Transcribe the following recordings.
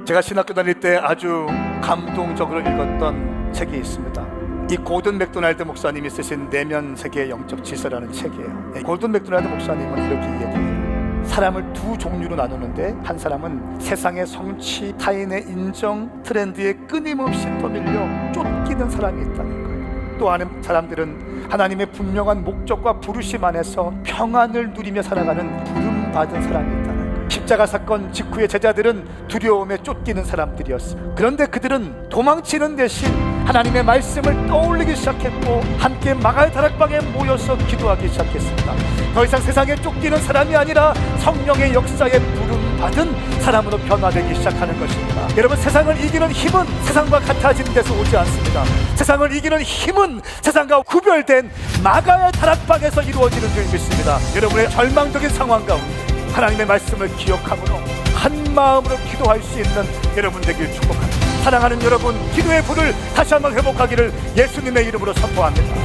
제가 신학교 다닐 때 아주 감동적으로 읽었던 책이 있습니다. 이 고든 맥도날드 목사님이 쓰신 내면 세계의 영적 질서라는 책이에요. 고든 맥도날드 목사님은 이렇게 이야기해요. 사람을 두 종류로 나누는데, 한 사람은 세상의 성취, 타인의 인정, 트렌드에 끊임없이 떠밀려 쫓기는 사람이 있다는 거예요. 또 하는 사람들은 하나님의 분명한 목적과 부르심 안에서 평안을 누리며 살아가는 부름받은 사람이 있다는 거예요. 십자가 사건 직후의 제자들은 두려움에 쫓기는 사람들이었어요. 그런데 그들은 도망치는 대신 하나님의 말씀을 떠올리기 시작했고, 함께 마가의 다락방에 모여서 기도하기 시작했습니다. 더 이상 세상에 쫓기는 사람이 아니라 성령의 역사에 부름받은 사람으로 변화되기 시작하는 것입니다. 여러분, 세상을 이기는 힘은 세상과 같아지는 데서 오지 않습니다. 세상을 이기는 힘은 세상과 구별된 마가의 다락방에서 이루어지는 줄 믿습니다. 여러분의 절망적인 상황 가운데 하나님의 말씀을 기억함으로 한 마음으로 기도할 수 있는 여러분 되길 축복합니다. 사랑하는 여러분, 기도의 불을 다시 한번 회복하기를 예수님의 이름으로 선포합니다.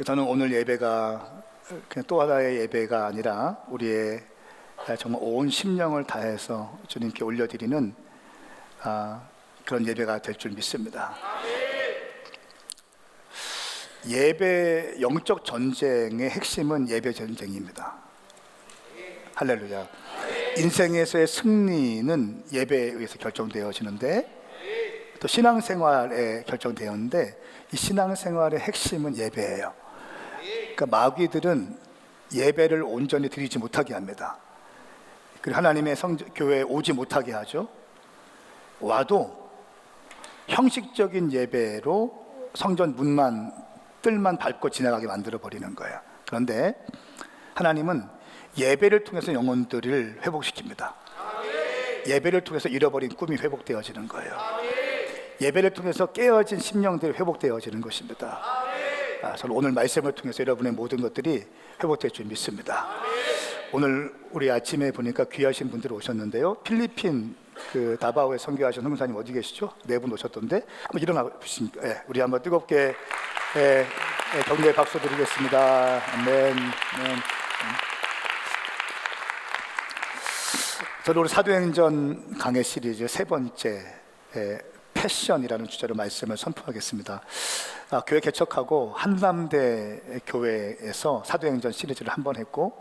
저는 오늘 예배가 그냥 또 하나의 예배가 아니라 우리의 정말 온 심령을 다해서 주님께 올려드리는 그런 예배가 될 줄 믿습니다. 예배, 영적 전쟁의 핵심은 예배 전쟁입니다. 할렐루야. 인생에서의 승리는 예배에 의해서 결정되어지는데, 또 신앙생활에 결정되었는데, 이 신앙생활의 핵심은 예배예요. 그러니까 마귀들은 예배를 온전히 드리지 못하게 합니다. 그리고 하나님의 교회에 오지 못하게 하죠. 와도 형식적인 예배로 성전 문만 뜰만 밟고 지나가게 만들어 버리는 거예요. 그런데 하나님은 예배를 통해서 영혼들을 회복시킵니다. 예배를 통해서 잃어버린 꿈이 회복되어지는 거예요. 예배를 통해서 깨어진 심령들이 회복되어지는 것입니다. 저는 오늘 말씀을 통해서 여러분의 모든 것들이 회복될 줄 믿습니다. 오늘 우리 아침에 보니까 귀하신 분들이 오셨는데요. 필리핀 다바오에 선교하신 선교사님 어디 계시죠? 네 분 오셨던데 한번 일어나 보십니까? 우리 한번 뜨겁게 격려의 박수 드리겠습니다. 아멘. 저는 오늘 사도행전 강해 시리즈 세 번째 패션이라는 주제로 말씀을 선포하겠습니다. 교회 개척하고 한남대 교회에서 사도행전 시리즈를 한 번 했고,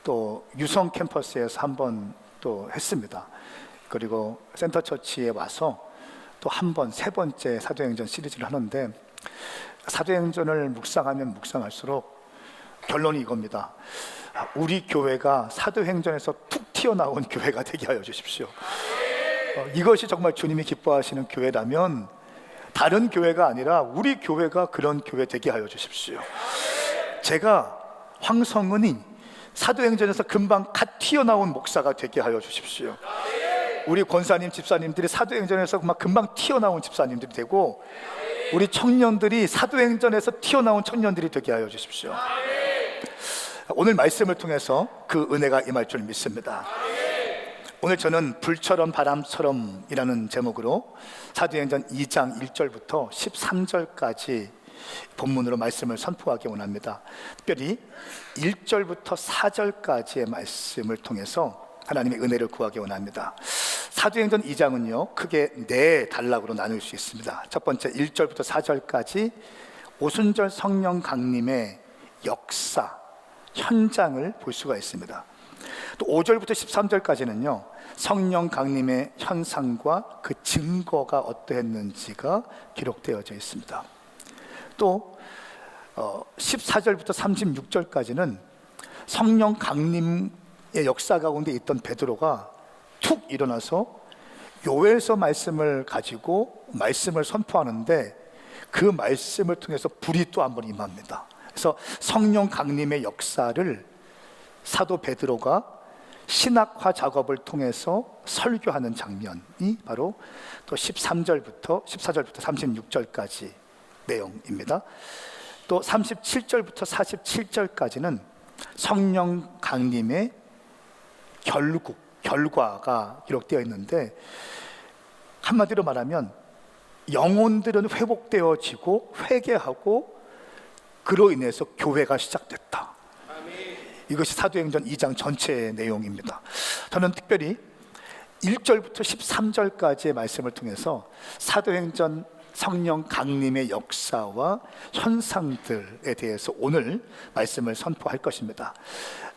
또 유성 캠퍼스에서 한 번 또 했습니다. 그리고 센터처치에 와서 또 한 번, 세 번째 사도행전 시리즈를 하는데, 사도행전을 묵상하면 묵상할수록 결론이 이겁니다. 우리 교회가 사도행전에서 툭 튀어나온 교회가 되게 하여 주십시오. 이것이 정말 주님이 기뻐하시는 교회라면 다른 교회가 아니라 우리 교회가 그런 교회 되게 하여 주십시오. 제가 황성은이 사도행전에서 금방 갓 튀어나온 목사가 되게 하여 주십시오. 우리 권사님, 집사님들이 사도행전에서 막 금방 튀어나온 집사님들이 되고, 우리 청년들이 사도행전에서 튀어나온 청년들이 되게 하여 주십시오. 오늘 말씀을 통해서 그 은혜가 임할 줄 믿습니다. 오늘 저는 불처럼 바람처럼 이라는 제목으로 사도행전 2장 1절부터 13절까지 본문으로 말씀을 선포하기 원합니다. 특별히 1절부터 4절까지의 말씀을 통해서 하나님의 은혜를 구하기 원합니다. 사도행전 2장은요 크게 네 단락으로 나눌 수 있습니다. 첫 번째 1절부터 4절까지 오순절 성령 강림의 역사, 현장을 볼 수가 있습니다. 또 5절부터 13절까지는요 성령 강림의 현상과 그 증거가 어떠했는지가 기록되어져 있습니다. 또 14절부터 36절까지는 성령 강림의 역사 가운데 있던 베드로가 툭 일어나서 요엘서 말씀을 가지고 말씀을 선포하는데, 그 말씀을 통해서 불이 또 한 번 임합니다. 그래서 성령 강림의 역사를 사도 베드로가 신학화 작업을 통해서 설교하는 장면이 바로 또 14절부터 36절까지 내용입니다. 또 37절부터 47절까지는 성령 강림의 결과가 기록되어 있는데, 한마디로 말하면 영혼들은 회복되어지고 회개하고 그로 인해서 교회가 시작됐다. 이것이 사도행전 2장 전체의 내용입니다. 저는 특별히 1절부터 13절까지의 말씀을 통해서 사도행전 성령 강림의 역사와 현상들에 대해서 오늘 말씀을 선포할 것입니다.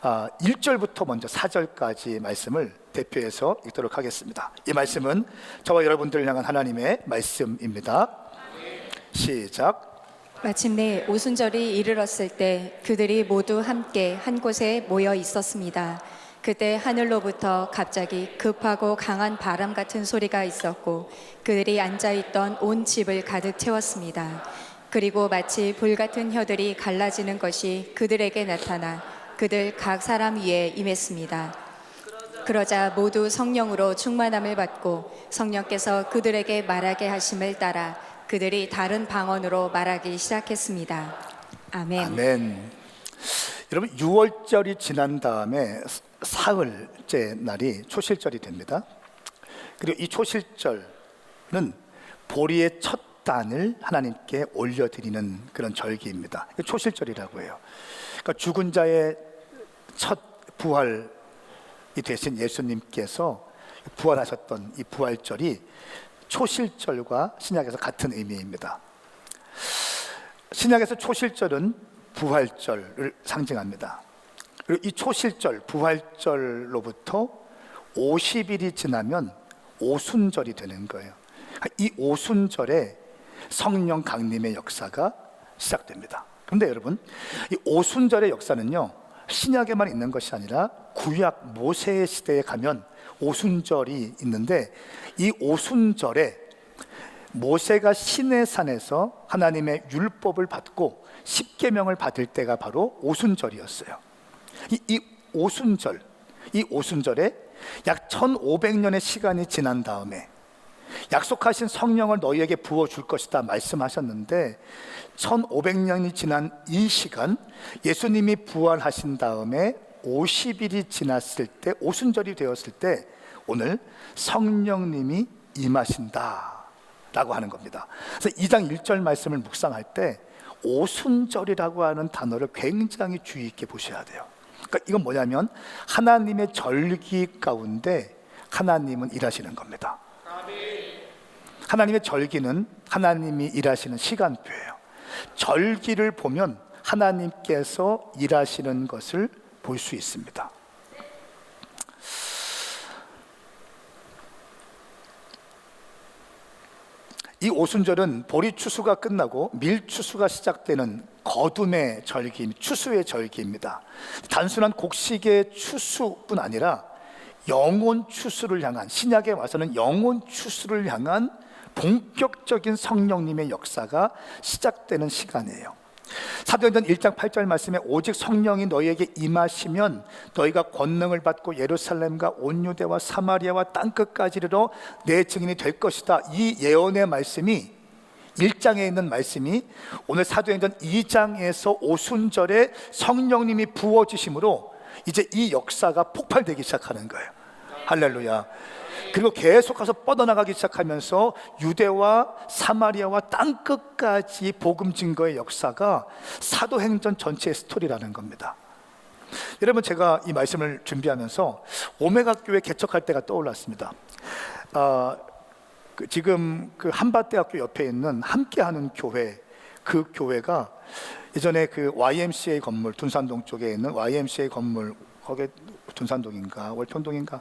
1절부터 먼저 4절까지 말씀을 대표해서 읽도록 하겠습니다. 이 말씀은 저와 여러분들을 향한 하나님의 말씀입니다. 시작. 마침내 오순절이 이르렀을 때 그들이 모두 함께 한 곳에 모여 있었습니다. 그때 하늘로부터 갑자기 급하고 강한 바람 같은 소리가 있었고 그들이 앉아있던 온 집을 가득 채웠습니다. 그리고 마치 불 같은 혀들이 갈라지는 것이 그들에게 나타나 그들 각 사람 위에 임했습니다. 그러자 모두 성령으로 충만함을 받고 성령께서 그들에게 말하게 하심을 따라 그들이 다른 방언으로 말하기 시작했습니다. 아멘. 아멘. 여러분, 6월절이 지난 다음에 사흘째 날이 초실절이 됩니다. 그리고 이 초실절은 보리의 첫 단을 하나님께 올려드리는 그런 절기입니다. 초실절이라고 해요. 그러니까 죽은 자의 첫 부활이 되신 예수님께서 부활하셨던 이 부활절이 초실절과 신약에서 같은 의미입니다. 신약에서 초실절은 부활절을 상징합니다. 그리고 이 초실절, 부활절로부터 50일이 지나면 오순절이 되는 거예요. 이 오순절에 성령 강림의 역사가 시작됩니다. 그런데 여러분, 이 오순절의 역사는요, 신약에만 있는 것이 아니라 구약 모세의 시대에 가면 오순절이 있는데, 이 오순절에 모세가 시내산에서 하나님의 율법을 받고 십계명을 받을 때가 바로 오순절이었어요. 이 오순절에 약 1500년의 시간이 지난 다음에 약속하신 성령을 너희에게 부어줄 것이다 말씀하셨는데, 1500년이 지난 이 시간, 예수님이 부활하신 다음에 50일이 지났을 때, 오순절이 되었을 때 오늘 성령님이 임하신다 라고 하는 겁니다. 그래서 2장 1절 말씀을 묵상할 때 오순절이라고 하는 단어를 굉장히 주의 있게 보셔야 돼요. 그러니까 이건 뭐냐면 하나님의 절기 가운데 하나님은 일하시는 겁니다. 하나님의 절기는 하나님이 일하시는 시간표예요. 절기를 보면 하나님께서 일하시는 것을 볼 수 있습니다. 이 오순절은 보리 추수가 끝나고 밀 추수가 시작되는 거둠의 절기, 추수의 절기입니다. 단순한 곡식의 추수뿐 아니라 영혼 추수를 향한, 신약에 와서는 영혼 추수를 향한 본격적인 성령님의 역사가 시작되는 시간이에요. 사도행전 1장 8절 말씀에 오직 성령이 너희에게 임하시면 너희가 권능을 받고 예루살렘과 온 유대와 사마리아와 땅끝까지 이르러 내 증인이 될 것이다. 이 예언의 말씀이 1장에 있는 말씀이 오늘 사도행전 2장에서 오순절에 성령님이 부어지심으로 이제 이 역사가 폭발되기 시작하는 거예요. 할렐루야. 그리고 계속 가서 뻗어나가기 시작하면서 유대와 사마리아와 땅끝까지 복음 증거의 역사가 사도행전 전체의 스토리라는 겁니다. 여러분, 제가 이 말씀을 준비하면서 오메가 교회 개척할 때가 떠올랐습니다. 지금 그 한밭대학교 옆에 있는 함께하는 교회, 그 교회가 예전에 그 YMCA 건물, 둔산동 쪽에 있는 YMCA 건물, 거기 둔산동인가 월평동인가,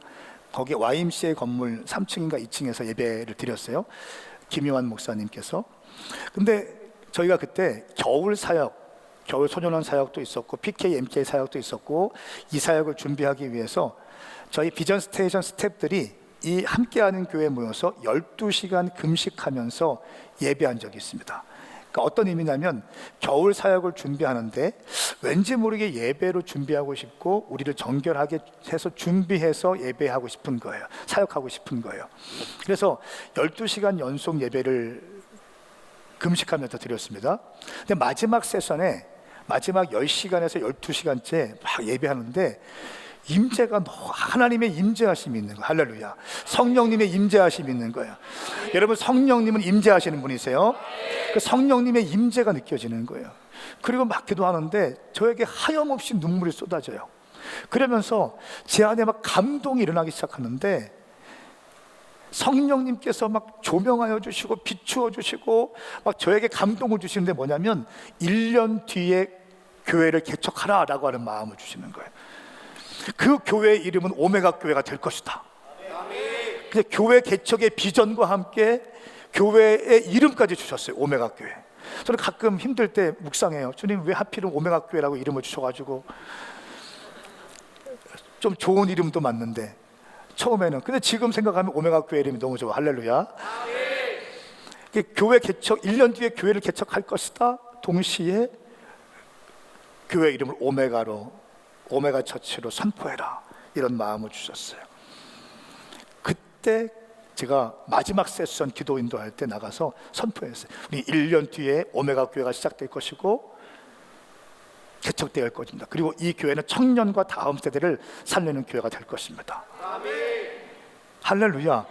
거기 YMCA 건물 3층인가 2층에서 예배를 드렸어요. 김요한 목사님께서. 근데 저희가 그때 겨울 사역, 겨울 소년원 사역도 있었고 PK, MK 사역도 있었고, 이 사역을 준비하기 위해서 저희 비전 스테이션 스태프들이 이 함께하는 교회에 모여서 12시간 금식하면서 예배한 적이 있습니다. 그러니까 어떤 의미냐면 겨울 사역을 준비하는데 왠지 모르게 예배로 준비하고 싶고 우리를 정결하게 해서 준비해서 예배하고 싶은 거예요. 사역하고 싶은 거예요. 그래서 12시간 연속 예배를 금식하면서 드렸습니다. 근데 마지막 세션에 마지막 10시간에서 12시간째 막 예배하는데 임재가, 하나님의 임재하심이 있는 거예요. 할렐루야. 성령님의 임재하심이 있는 거예요. 여러분, 성령님은 임재하시는 분이세요. 그 성령님의 임재가 느껴지는 거예요. 그리고 막 기도하는데 저에게 하염없이 눈물이 쏟아져요. 그러면서 제 안에 막 감동이 일어나기 시작하는데 성령님께서 막 조명하여 주시고 비추어 주시고 막 저에게 감동을 주시는데 뭐냐면 1년 뒤에 교회를 개척하라라고 하는 마음을 주시는 거예요. 그 교회의 이름은 오메가 교회가 될 것이다. 근데 교회 개척의 비전과 함께 교회의 이름까지 주셨어요. 오메가 교회. 저는 가끔 힘들 때 묵상해요. 주님 왜 하필은 오메가 교회라고 이름을 주셔가지고, 좀 좋은 이름도 맞는데 처음에는. 근데 지금 생각하면 오메가 교회 이름이 너무 좋아. 할렐루야. 교회 개척 1년 뒤에 교회를 개척할 것이다. 동시에 교회 이름을 오메가로, 오메가 처치로 선포해라, 이런 마음을 주셨어요. 그때 제가 마지막 세션 기도 인도할 때 나가서 선포했어요. 우리 1년 뒤에 오메가 교회가 시작될 것이고 개척될 것입니다. 그리고 이 교회는 청년과 다음 세대를 살리는 교회가 될 것입니다. 아멘. 할렐루야.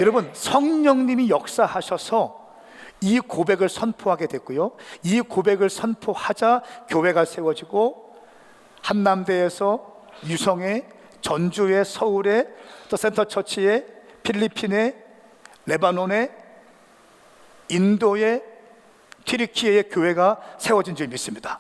여러분, 성령님이 역사하셔서 이 고백을 선포하게 됐고요, 이 고백을 선포하자 교회가 세워지고 한남대에서 유성에, 전주에, 서울에, 또 센터처치에, 필리핀에, 레바논에, 인도에, 튀르키예의 교회가 세워진 줄 믿습니다.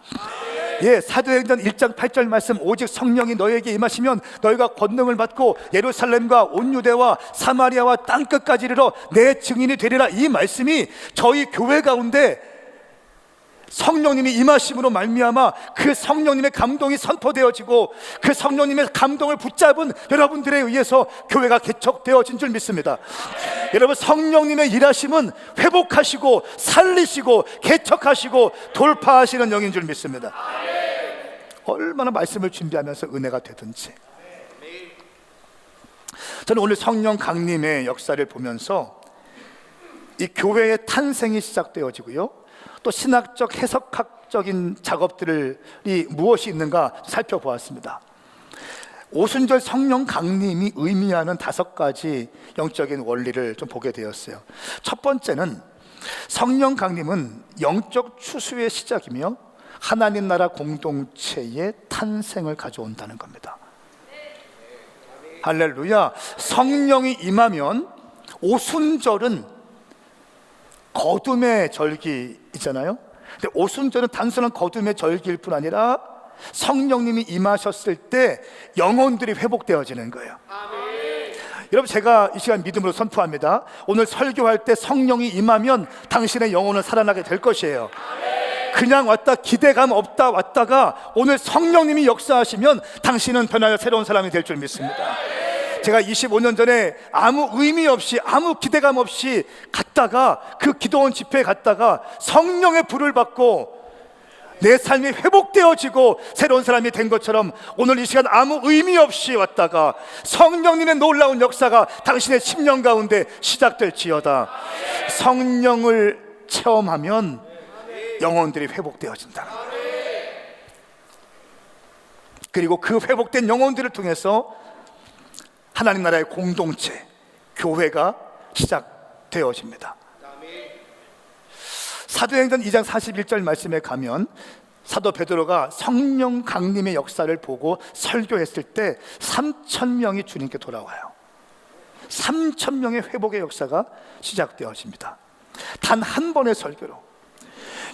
예, 사도행전 1장 8절 말씀, 오직 성령이 너에게 임하시면 너희가 권능을 받고 예루살렘과 온 유대와 사마리아와 땅끝까지 이르러 내 증인이 되리라. 이 말씀이 저희 교회 가운데 성령님이 임하심으로 말미암아 그 성령님의 감동이 선포되어지고 그 성령님의 감동을 붙잡은 여러분들에 의해서 교회가 개척되어진 줄 믿습니다. 여러분, 성령님의 일하심은 회복하시고 살리시고 개척하시고 돌파하시는 영인 줄 믿습니다. 얼마나 말씀을 준비하면서 은혜가 되든지. 저는 오늘 성령 강림의 역사를 보면서 이 교회의 탄생이 시작되어지고요, 또 신학적 해석학적인 작업들이 무엇이 있는가 살펴보았습니다. 오순절 성령 강림이 의미하는 5가지 영적인 원리를 좀 보게 되었어요. 첫 번째는 성령 강림은 영적 추수의 시작이며 하나님 나라 공동체의 탄생을 가져온다는 겁니다. 할렐루야. 성령이 임하면, 오순절은 거둠의 절기이잖아요. 근데 오순절은 단순한 거둠의 절기일 뿐 아니라 성령님이 임하셨을 때 영혼들이 회복되어지는 거예요. 여러분, 제가 이 시간 믿음으로 선포합니다. 오늘 설교할 때 성령이 임하면 당신의 영혼은 살아나게 될 것이에요. 그냥 왔다 기대감 없다 왔다가 오늘 성령님이 역사하시면 당신은 변하여 새로운 사람이 될 줄 믿습니다. 제가 25년 전에 아무 의미 없이, 아무 기대감 없이 갔다가, 그 기도원 집회에 갔다가 성령의 불을 받고 내 삶이 회복되어지고 새로운 사람이 된 것처럼, 오늘 이 시간 아무 의미 없이 왔다가 성령님의 놀라운 역사가 당신의 심령 가운데 시작될지어다. 성령을 체험하면 영혼들이 회복되어진다. 그리고 그 회복된 영혼들을 통해서 하나님 나라의 공동체, 교회가 시작되어집니다. 사도행전 2장 41절 말씀에 가면 사도 베드로가 성령 강림의 역사를 보고 설교했을 때 3,000명이 주님께 돌아와요. 3,000명의 회복의 역사가 시작되어집니다. 단 한 번의 설교로.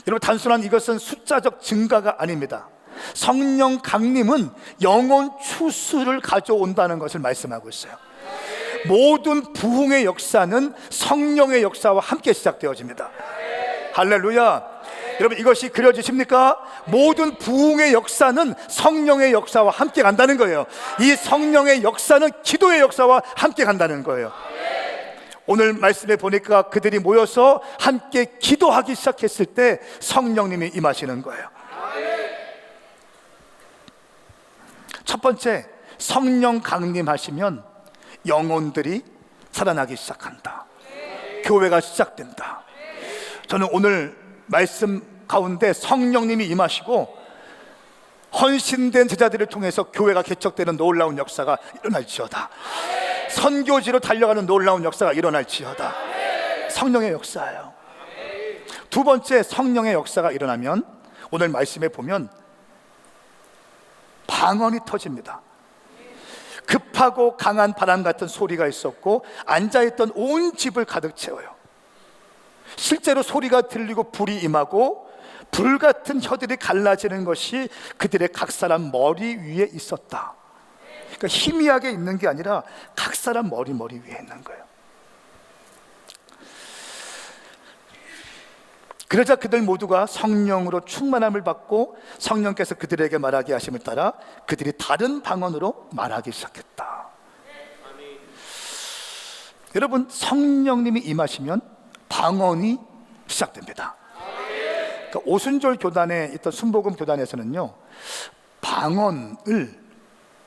여러분, 단순한 이것은 숫자적 증가가 아닙니다. 성령 강림은 영혼 추수를 가져온다는 것을 말씀하고 있어요. 모든 부흥의 역사는 성령의 역사와 함께 시작되어집니다. 할렐루야. 여러분, 이것이 그려지십니까? 모든 부흥의 역사는 성령의 역사와 함께 간다는 거예요. 이 성령의 역사는 기도의 역사와 함께 간다는 거예요. 오늘 말씀에 보니까 그들이 모여서 함께 기도하기 시작했을 때 성령님이 임하시는 거예요. 첫 번째, 성령 강림하시면 영혼들이 살아나기 시작한다. 교회가 시작된다. 저는 오늘 말씀 가운데 성령님이 임하시고 헌신된 제자들을 통해서 교회가 개척되는 놀라운 역사가 일어날지어다. 선교지로 달려가는 놀라운 역사가 일어날지어다. 성령의 역사예요. 두 번째, 성령의 역사가 일어나면 오늘 말씀에 보면 방언이 터집니다. 급하고 강한 바람 같은 소리가 있었고 앉아있던 온 집을 가득 채워요. 실제로 소리가 들리고 불이 임하고 불 같은 혀들이 갈라지는 것이 그들의 각 사람 머리 위에 있었다. 그러니까 희미하게 있는 게 아니라 각 사람 머리 위에 있는 거예요. 그러자 그들 모두가 성령으로 충만함을 받고 성령께서 그들에게 말하게 하심을 따라 그들이 다른 방언으로 말하기 시작했다. 여러분, 성령님이 임하시면 방언이 시작됩니다. 그러니까 오순절 교단에 있던 순복음 교단에서는요, 방언을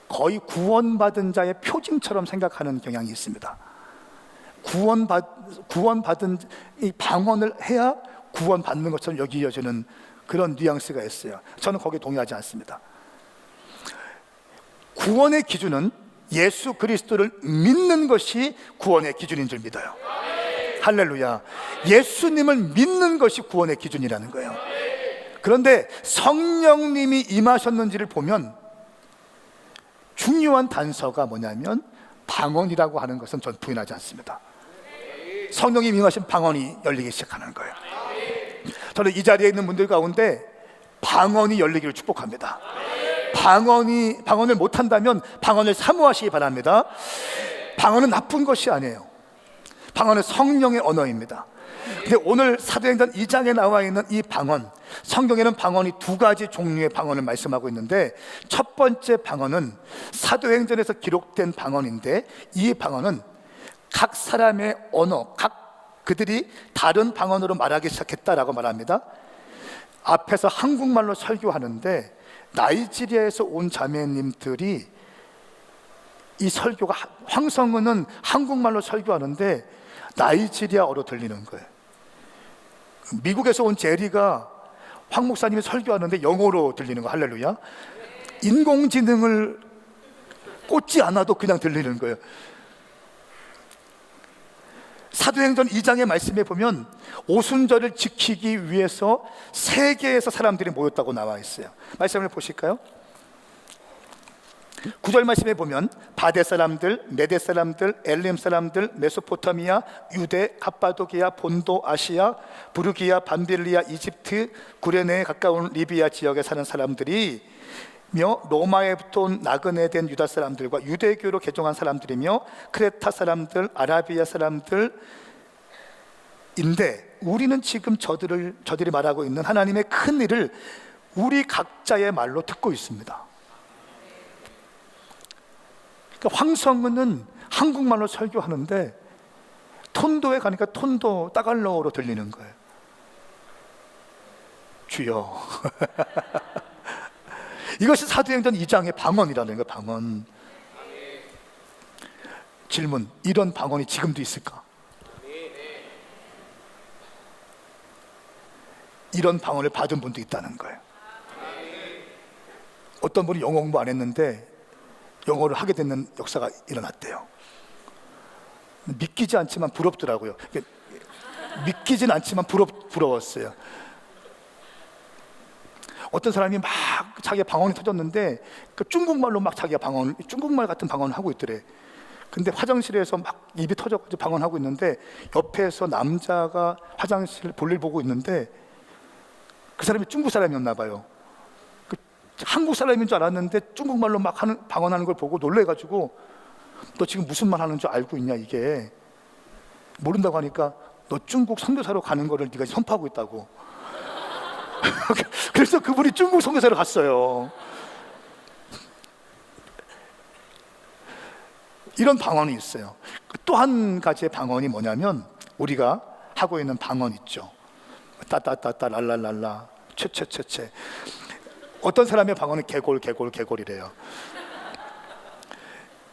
거의 구원받은 자의 표징처럼 생각하는 경향이 있습니다. 구원받은 이 방언을 해야 구원받는 것처럼 여겨지는 그런 뉘앙스가 있어요. 저는 거기에 동의하지 않습니다. 구원의 기준은 예수 그리스도를 믿는 것이 구원의 기준인 줄 믿어요. 할렐루야. 예수님을 믿는 것이 구원의 기준이라는 거예요. 그런데 성령님이 임하셨는지를 보면 중요한 단서가 뭐냐면 방언이라고 하는 것은 전 부인하지 않습니다. 성령님이 임하신 방언이 열리기 시작하는 거예요. 저는 이 자리에 있는 분들 가운데 방언이 열리기를 축복합니다. 방언을 못한다면 방언을 사모하시기 바랍니다. 방언은 나쁜 것이 아니에요. 방언은 성령의 언어입니다. 근데 오늘 사도행전 2장에 나와 있는 이 방언, 성경에는 방언이 두 가지 종류의 방언을 말씀하고 있는데, 첫 번째 방언은 사도행전에서 기록된 방언인데, 이 방언은 각 사람의 언어, 그들이 다른 방언으로 말하기 시작했다라고 말합니다. 앞에서 한국말로 설교하는데 나이지리아에서 온 자매님들이 이 설교가, 황성은은 한국말로 설교하는데 나이지리아어로 들리는 거예요. 미국에서 온 제리가 황 목사님이 설교하는데 영어로 들리는 거. 할렐루야. 인공지능을 꽂지 않아도 그냥 들리는 거예요. 사도행전 2장의 말씀에 보면 오순절을 지키기 위해서 세계에서 사람들이 모였다고 나와 있어요. 말씀을 보실까요? 9절 말씀에 보면 바데 사람들, 메데 사람들, 엘림 사람들, 메소포타미아, 유대, 갑바도기아, 본도, 아시아, 부르기아, 밤빌리아, 이집트, 구레네에 가까운 리비아 지역에 사는 사람들이 로마에부터 온 나그네 된 유다 사람들과 유대교로 개종한 사람들이며 크레타 사람들, 아라비아 사람들인데, 우리는 지금 저들이 말하고 있는 하나님의 큰 일을 우리 각자의 말로 듣고 있습니다. 그러니까 황성은은 한국말로 설교하는데 톤도에 가니까 톤도 따갈로어로 들리는 거예요. 주여. 이것이 사도행전 2장의 방언이라는 거예요. 방언. 질문, 이런 방언이 지금도 있을까? 이런 방언을 받은 분도 있다는 거예요. 어떤 분이 영어 공부 안 했는데 영어를 하게 되는 역사가 일어났대요. 믿기지 않지만 부럽더라고요. 믿기진 않지만 부러웠어요. 어떤 사람이 막 자기가 방언이 터졌는데 그 중국말로 막 자기가 중국말 같은 방언을 하고 있더래. 근데 화장실에서 막 입이 터져가지고 방언하고 있는데 옆에서 남자가 화장실 볼일 보고 있는데 그 사람이 중국 사람이었나 봐요. 한국 사람인 줄 알았는데 중국말로 막 방언하는 걸 보고 놀래가지고, 너 지금 무슨 말 하는 줄 알고 있냐, 이게. 모른다고 하니까 너 중국 선교사로 가는 거를 네가 선포하고 있다고. 그래서 그분이 중국 선교사로 갔어요. 이런 방언이 있어요. 또 한 가지의 방언이 뭐냐면 우리가 하고 있는 방언 있죠. 따따따따 랄랄랄라 채채채채. 어떤 사람의 방언은 개골이래요.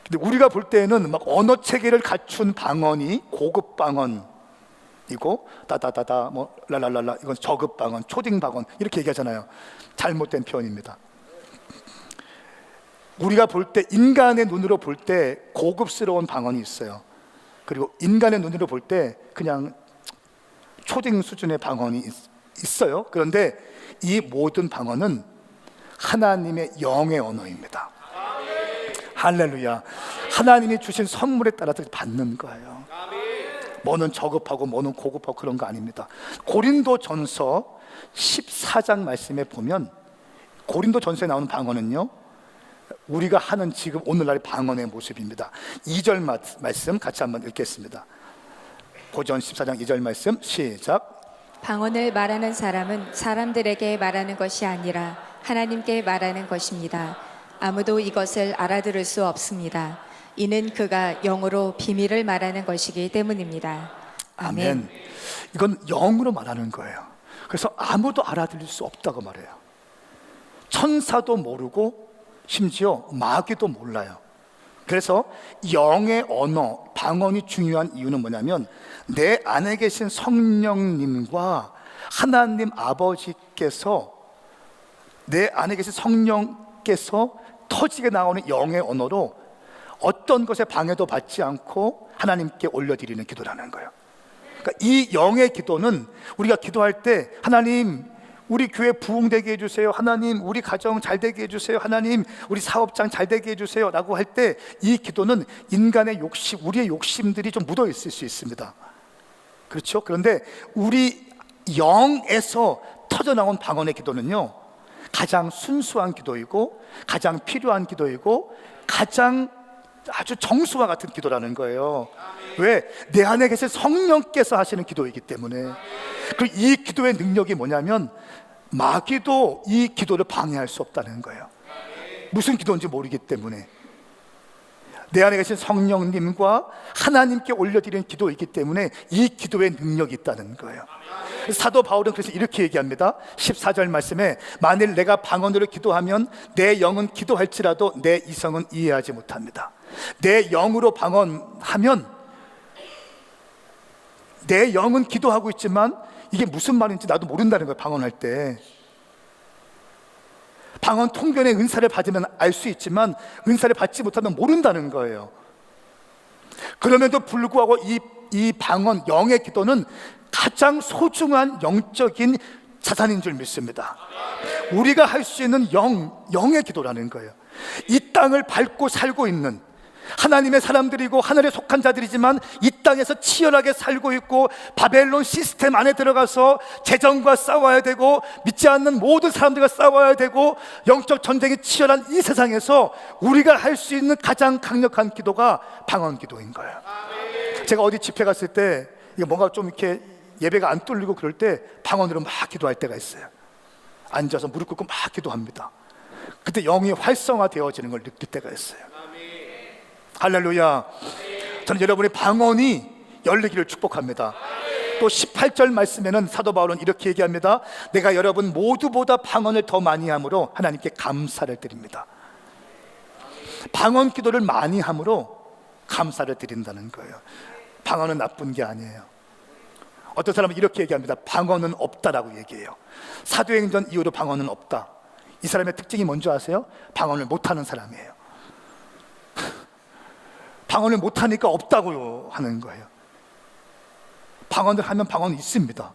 근데 우리가 볼 때는 막 언어 체계를 갖춘 방언이 고급 방언이고, 따다다다 뭐 랄랄랄라 이건 저급 방언, 초딩 방언 이렇게 얘기하잖아요. 잘못된 표현입니다. 우리가 볼 때, 인간의 눈으로 볼 때 고급스러운 방언이 있어요. 그리고 인간의 눈으로 볼 때 그냥 초딩 수준의 방언이 있어요. 그런데 이 모든 방언은 하나님의 영의 언어입니다. 할렐루야. 하나님이 주신 선물에 따라서 받는 거예요. 뭐는 저급하고 뭐는 고급하고 그런 거 아닙니다. 고린도전서 14장 말씀에 보면 고린도전서에 나오는 방언은요, 우리가 하는 지금 오늘날의 방언의 모습입니다. 2절 말씀 같이 한번 읽겠습니다. 고전 14장 2절 말씀 시작. 방언을 말하는 사람은 사람들에게 말하는 것이 아니라 하나님께 말하는 것입니다. 아무도 이것을 알아들을 수 없습니다. 이는 그가 영으로 비밀을 말하는 것이기 때문입니다. 아멘. 이건 영으로 말하는 거예요. 그래서 아무도 알아들을 수 없다고 말해요. 천사도 모르고 심지어 마귀도 몰라요. 그래서 영의 언어, 방언이 중요한 이유는 뭐냐면 내 안에 계신 성령님과 하나님 아버지께서, 내 안에 계신 성령께서 터지게 나오는 영의 언어로 어떤 것에 방해도 받지 않고 하나님께 올려드리는 기도라는 거예요. 그러니까 이 영의 기도는 우리가 기도할 때 하나님 우리 교회 부흥되게 해주세요, 하나님 우리 가정 잘되게 해주세요, 하나님 우리 사업장 잘되게 해주세요 라고 할 때 이 기도는 인간의 욕심, 우리의 욕심들이 좀 묻어 있을 수 있습니다. 그렇죠? 그런데 우리 영에서 터져나온 방언의 기도는요, 가장 순수한 기도이고 가장 필요한 기도이고 가장 아주 정수와 같은 기도라는 거예요. 왜? 내 안에 계신 성령께서 하시는 기도이기 때문에. 그리고 이 기도의 능력이 뭐냐면 마귀도 이 기도를 방해할 수 없다는 거예요. 무슨 기도인지 모르기 때문에. 내 안에 계신 성령님과 하나님께 올려드리는 기도이기 때문에 이 기도의 능력이 있다는 거예요. 사도 바울은 그래서 이렇게 얘기합니다. 14절 말씀에 만일 내가 방언으로 기도하면 내 영은 기도할지라도 내 이성은 이해하지 못합니다. 내 영으로 방언하면 내 영은 기도하고 있지만 이게 무슨 말인지 나도 모른다는 거예요. 방언할 때 방언 통변의 은사를 받으면 알 수 있지만 은사를 받지 못하면 모른다는 거예요. 그럼에도 불구하고 이 방언, 영의 기도는 가장 소중한 영적인 자산인 줄 믿습니다. 우리가 할 수 있는 영의 기도라는 거예요. 이 땅을 밟고 살고 있는 하나님의 사람들이고 하늘에 속한 자들이지만 이 땅에서 치열하게 살고 있고 바벨론 시스템 안에 들어가서 재정과 싸워야 되고 믿지 않는 모든 사람들과 싸워야 되고 영적 전쟁이 치열한 이 세상에서 우리가 할 수 있는 가장 강력한 기도가 방언 기도인 거예요. 제가 어디 집회 갔을 때 이게 뭔가 좀 이렇게 예배가 안 뚫리고 그럴 때 방언으로 막 기도할 때가 있어요. 앉아서 무릎 꿇고 막 기도합니다. 그때 영이 활성화되어지는 걸 느낄 때가 있어요. 할렐루야. 저는 여러분의 방언이 열리기를 축복합니다. 또 18절 말씀에는 사도 바울은 이렇게 얘기합니다. 내가 여러분 모두보다 방언을 더 많이 함으로 하나님께 감사를 드립니다. 방언 기도를 많이 함으로 감사를 드린다는 거예요. 방언은 나쁜 게 아니에요. 어떤 사람은 이렇게 얘기합니다. 방언은 없다라고 얘기해요. 사도행전 이후로 방언은 없다. 이 사람의 특징이 뭔지 아세요? 방언을 못하는 사람이에요. 방언을 못하니까 없다고 하는 거예요. 방언을 하면 방언이 있습니다.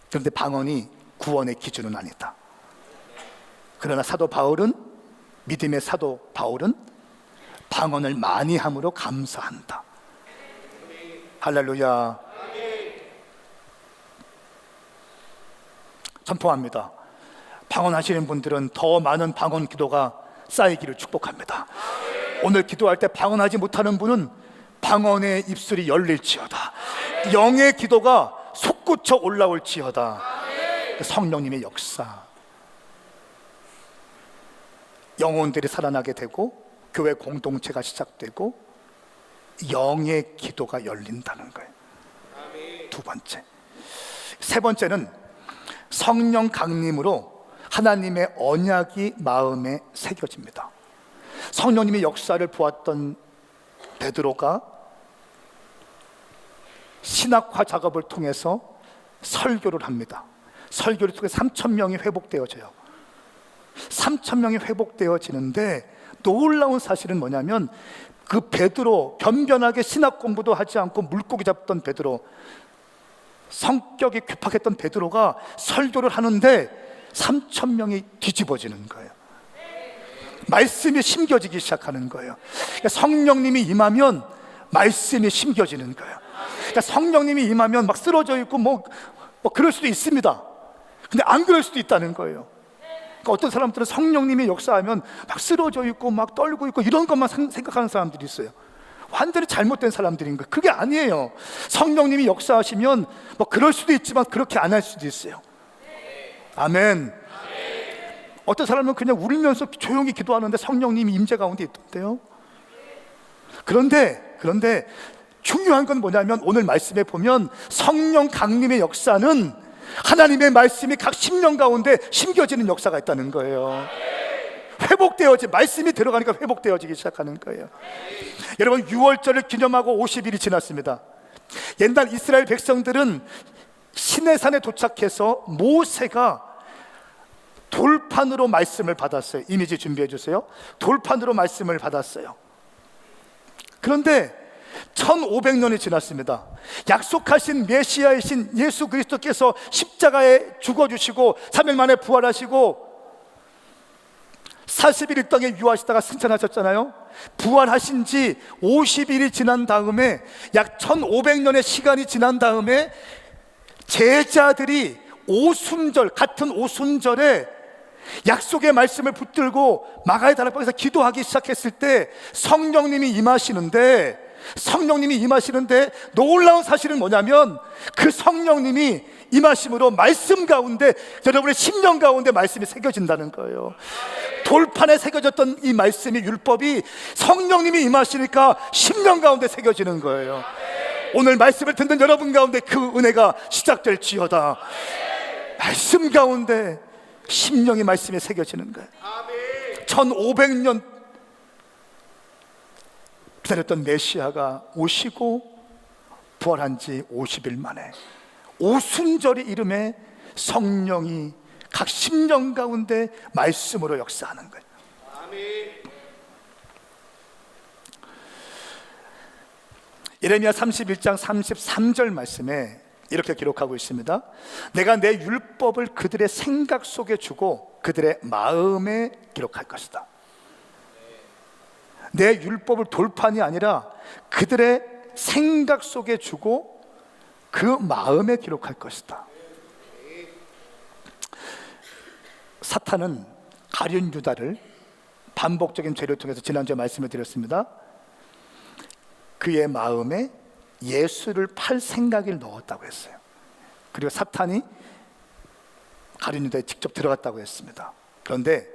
그런데 방언이 구원의 기준은 아니다. 그러나 사도 바울은, 믿음의 사도 바울은 방언을 많이 함으로 감사한다. 할렐루야. 선포합니다. 방언하시는 분들은 더 많은 방언 기도가 쌓이기를 축복합니다. 오늘 기도할 때 방언하지 못하는 분은 방언의 입술이 열릴지어다. 영의 기도가 솟구쳐 올라올지어다. 성령님의 역사, 영혼들이 살아나게 되고 교회 공동체가 시작되고 영의 기도가 열린다는 거예요. 두 번째. 세 번째는 성령 강림으로 하나님의 언약이 마음에 새겨집니다. 성령님의 역사를 보았던 베드로가 신학화 작업을 통해서 설교를 합니다. 설교를 통해 3,000명이 회복되어져요. 3,000명이 회복되어지는데 놀라운 사실은 뭐냐면 그 베드로, 변변하게 신학 공부도 하지 않고 물고기 잡던 베드로, 성격이 괴팍했던 베드로가 설교를 하는데 3,000명이 뒤집어지는 거예요. 말씀이 심겨지기 시작하는 거예요. 그러니까 성령님이 임하면 말씀이 심겨지는 거예요. 그러니까 성령님이 임하면 막 쓰러져 있고 뭐 그럴 수도 있습니다. 근데 안 그럴 수도 있다는 거예요. 그러니까 어떤 사람들은 성령님이 역사하면 막 쓰러져 있고 막 떨고 있고 이런 것만 생각하는 사람들이 있어요. 완전히 잘못된 사람들인 거예요. 그게 아니에요. 성령님이 역사하시면 뭐 그럴 수도 있지만 그렇게 안 할 수도 있어요. 아멘. 어떤 사람은 그냥 울면서 조용히 기도하는데 성령님이 임재 가운데 있던데요. 그런데 중요한 건 뭐냐면 오늘 말씀에 보면 성령 강림의 역사는 하나님의 말씀이 각 심령 가운데 심겨지는 역사가 있다는 거예요. 말씀이 들어가니까 회복되어지기 시작하는 거예요. 여러분, 6월절을 기념하고 50일이 지났습니다. 옛날 이스라엘 백성들은 시내산에 도착해서 모세가 돌판으로 말씀을 받았어요. 이미지 준비해 주세요. 돌판으로 말씀을 받았어요. 그런데 1500년이 지났습니다. 약속하신 메시아이신 예수 그리스도께서 십자가에 죽어주시고 3일 만에 부활하시고 40일 이 땅에 유하시다가 승천하셨잖아요. 부활하신 지 50일이 지난 다음에 약 1500년의 시간이 지난 다음에 제자들이 같은 오순절에 약속의 말씀을 붙들고 마가의 다락방에서 기도하기 시작했을 때 성령님이 임하시는데 놀라운 사실은 뭐냐면 그 성령님이 임하심으로 말씀 가운데 여러분의 심령 가운데 말씀이 새겨진다는 거예요. 돌판에 새겨졌던 이 말씀이 율법이 성령님이 임하시니까 심령 가운데 새겨지는 거예요. 오늘 말씀을 듣는 여러분 가운데 그 은혜가 시작될지어다. 말씀 가운데 심령의 말씀이 새겨지는 거예요. 1500년 기다렸던 메시아가 오시고 부활한 지 50일 만에 오순절이 이름에 성령이 각 심령 가운데 말씀으로 역사하는 거예요. 예레미야 31장 33절 말씀에 이렇게 기록하고 있습니다. 내가 내 율법을 그들의 생각 속에 주고 그들의 마음에 기록할 것이다. 내 율법을 돌판이 아니라 그들의 생각 속에 주고 그 마음에 기록할 것이다. 사탄은 가룟 유다를 반복적인 죄를 통해서 지난주에 말씀을 드렸습니다. 그의 마음에 예수를 팔 생각을 넣었다고 했어요. 그리고 사탄이 가룟 유다에 직접 들어갔다고 했습니다. 그런데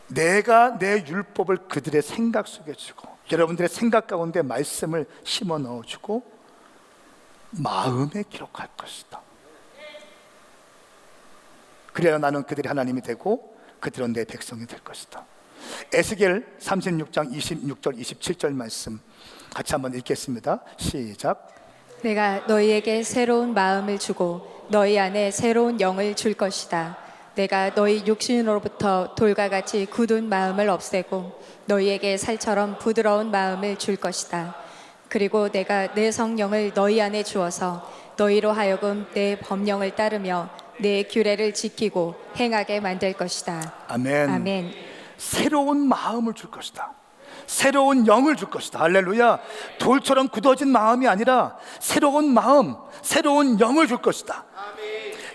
내가 내 율법을 그들의 생각 속에 주고 여러분들의 생각 가운데 말씀을 심어 넣어주고 마음에 기록할 것이다. 그래야 나는 그들이 하나님이 되고 그들은 내 백성이 될 것이다. 에스겔 36장 26절 27절 말씀 같이 한번 읽겠습니다. 시작. 내가 너희에게 새로운 마음을 주고 너희 안에 새로운 영을 줄 것이다. 내가 너희 육신으로부터 돌과 같이 굳은 마음을 없애고 너희에게 살처럼 부드러운 마음을 줄 것이다. 그리고 내가 내 성령을 너희 안에 주어서 너희로 하여금 내 법령을 따르며 내 규례를 지키고 행하게 만들 것이다. 아멘. 아멘. 새로운 마음을 줄 것이다. 새로운 영을 줄 것이다. 할렐루야. 돌처럼 굳어진 마음이 아니라 새로운 마음, 새로운 영을 줄 것이다.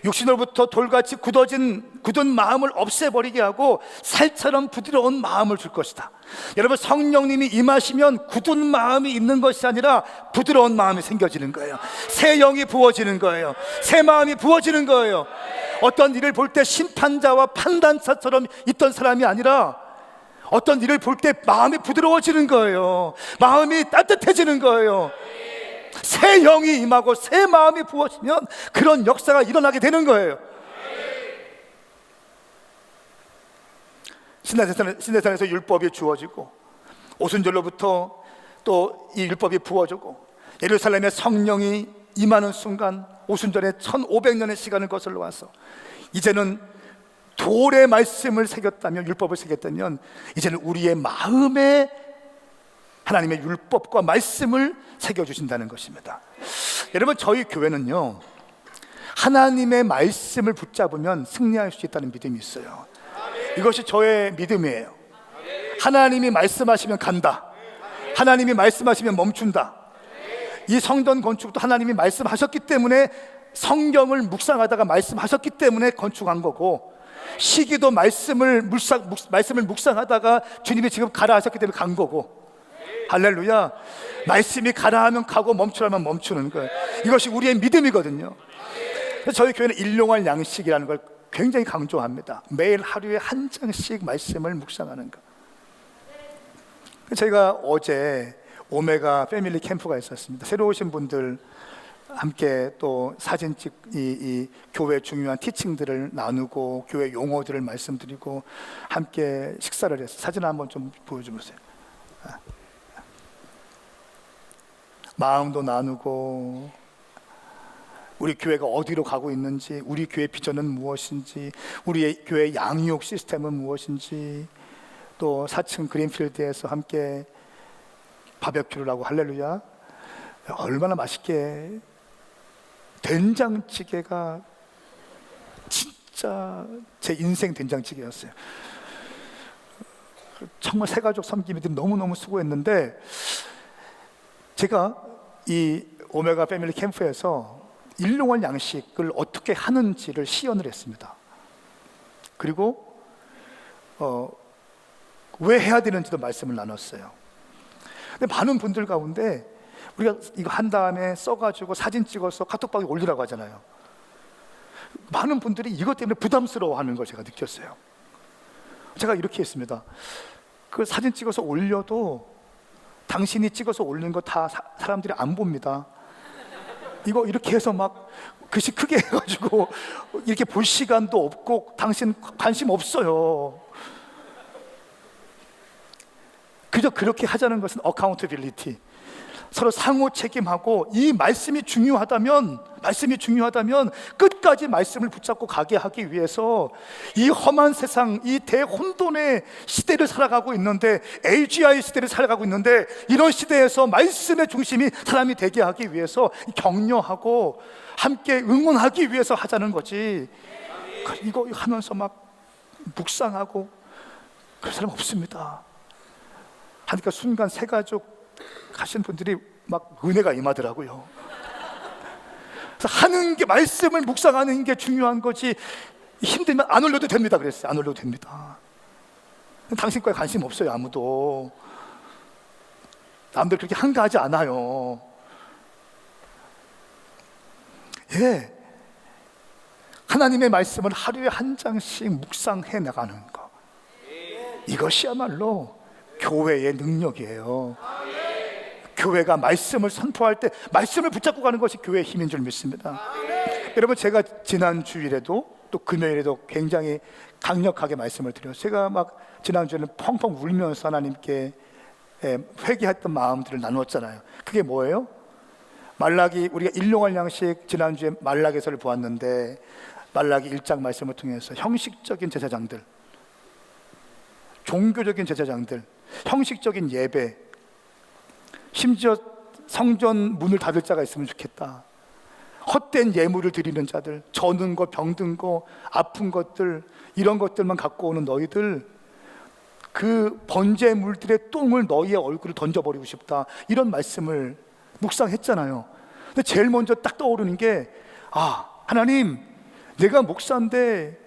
육신으로부터 돌같이 굳은 마음을 없애버리게 하고 살처럼 부드러운 마음을 줄 것이다. 여러분, 성령님이 임하시면 굳은 마음이 있는 것이 아니라 부드러운 마음이 생겨지는 거예요. 새 영이 부어지는 거예요. 새 마음이 부어지는 거예요. 어떤 일을 볼 때 심판자와 판단자처럼 있던 사람이 아니라 어떤 일을 볼 때 마음이 부드러워지는 거예요. 마음이 따뜻해지는 거예요. 새 영이 임하고 새 마음이 부어지면 그런 역사가 일어나게 되는 거예요. 신내산에서 율법이 주어지고 오순절로부터 또 이 율법이 부어지고 예루살렘에 성령이 임하는 순간 오순절에 1500년의 시간을 거슬러 와서 이제는 돌의 말씀을 새겼다면, 율법을 새겼다면 이제는 우리의 마음에 하나님의 율법과 말씀을 새겨주신다는 것입니다. 여러분, 저희 교회는요, 하나님의 말씀을 붙잡으면 승리할 수 있다는 믿음이 있어요. 이것이 저의 믿음이에요. 하나님이 말씀하시면 간다. 하나님이 말씀하시면 멈춘다. 이 성전 건축도 하나님이 말씀하셨기 때문에, 성경을 묵상하다가 말씀하셨기 때문에 건축한 거고, 시기도 말씀을 묵상하다가 주님이 지금 가라 하셨기 때문에 간 거고. 할렐루야. 말씀이 가라 하면 가고 멈추라면 멈추는 거예요. 이것이 우리의 믿음이거든요. 그래서 저희 교회는 일용할 양식이라는 걸 굉장히 강조합니다. 매일 하루에 한 장씩 말씀을 묵상하는 것. 저희가 어제 오메가 패밀리 캠프가 있었습니다. 새로 오신 분들 함께 또 사진 찍, 이 교회 중요한 티칭들을 나누고 교회 용어들을 말씀드리고 함께 식사를 했어요. 사진 한번 좀 보여주세요. 마음도 나누고, 우리 교회가 어디로 가고 있는지, 우리 교회 비전은 무엇인지, 우리의 교회 양육 시스템은 무엇인지, 또 4층 그린필드에서 함께 바베큐를 하고, 할렐루야, 얼마나 맛있게, 된장찌개가 진짜 제 인생 된장찌개였어요. 정말 새가족 섬기미들이 너무너무 수고했는데, 제가 이 오메가 패밀리 캠프에서 일용할 양식을 어떻게 하는지를 시연을 했습니다. 그리고 왜 해야 되는지도 말씀을 나눴어요. 근데 많은 분들 가운데 우리가 이거 한 다음에 써가지고 사진 찍어서 카톡방에 올리라고 하잖아요. 많은 분들이 이것 때문에 부담스러워하는 걸 제가 느꼈어요. 제가 이렇게 했습니다. 그 사진 찍어서 올려도 당신이 찍어서 올리는 거 다 사람들이 안 봅니다. 이거 이렇게 해서 막 글씨 크게 해가지고 이렇게 볼 시간도 없고 당신 관심 없어요. 그저 그렇게 하자는 것은 어카운터빌리티, 서로 상호 책임하고, 이 말씀이 중요하다면 끝까지 말씀을 붙잡고 가게 하기 위해서, 이 험한 세상, 이 대혼돈의 시대를 살아가고 있는데, AGI 시대를 살아가고 있는데, 이런 시대에서 말씀의 중심이 사람이 되게 하기 위해서 격려하고 함께 응원하기 위해서 하자는 거지. 이거 하면서 막 묵상하고 그런 사람 없습니다. 하니까 순간 새가족 가신 분들이 막 은혜가 임하더라고요. 그래서 하는 게, 말씀을 묵상하는 게 중요한 거지, 힘들면 안 올려도 됩니다 그랬어요. 안 올려도 됩니다. 당신 거에 관심 없어요. 아무도. 남들 그렇게 한가하지 않아요. 예, 하나님의 말씀을 하루에 한 장씩 묵상해 나가는 거, 이것이야말로 교회의 능력이에요. 교회가 말씀을 선포할 때 말씀을 붙잡고 가는 것이 교회의 힘인 줄 믿습니다. 여러분, 제가 지난 주일에도 또 금요일에도 굉장히 강력하게 말씀을 드렸어요. 제가 막 지난주에는 펑펑 울면서 하나님께 회개했던 마음들을 나누었잖아요. 그게 뭐예요? 말라기, 우리가 일용할 양식, 지난주에 말라기서를 보았는데, 말라기 1장 말씀을 통해서 형식적인 제사장들, 종교적인 제사장들, 형식적인 예배, 심지어 성전 문을 닫을 자가 있으면 좋겠다, 헛된 예물을 드리는 자들, 저는 거, 병든 거, 아픈 것들, 이런 것들만 갖고 오는 너희들, 그 번제물들의 똥을 너희의 얼굴에 던져버리고 싶다, 이런 말씀을 묵상했잖아요. 근데 제일 먼저 딱 떠오르는 게, 하나님, 내가 목사인데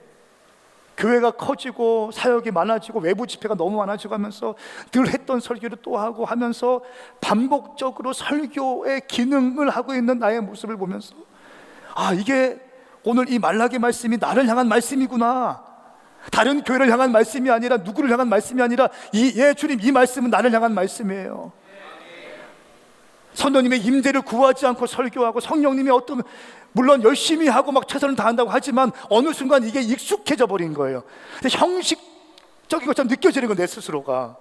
교회가 커지고 사역이 많아지고 외부 집회가 너무 많아지고 하면서 늘 했던 설교를 또 하고 하면서 반복적으로 설교의 기능을 하고 있는 나의 모습을 보면서, 이게 오늘 이 말라기 말씀이 나를 향한 말씀이구나, 다른 교회를 향한 말씀이 아니라, 누구를 향한 말씀이 아니라, 주님, 이 말씀은 나를 향한 말씀이에요. 성도님의 임재를 구하지 않고 설교하고, 성령님이 물론 열심히 하고 막 최선을 다한다고 하지만 어느 순간 이게 익숙해져 버린 거예요. 근데 형식적인 것처럼 느껴지는 건 내 스스로가.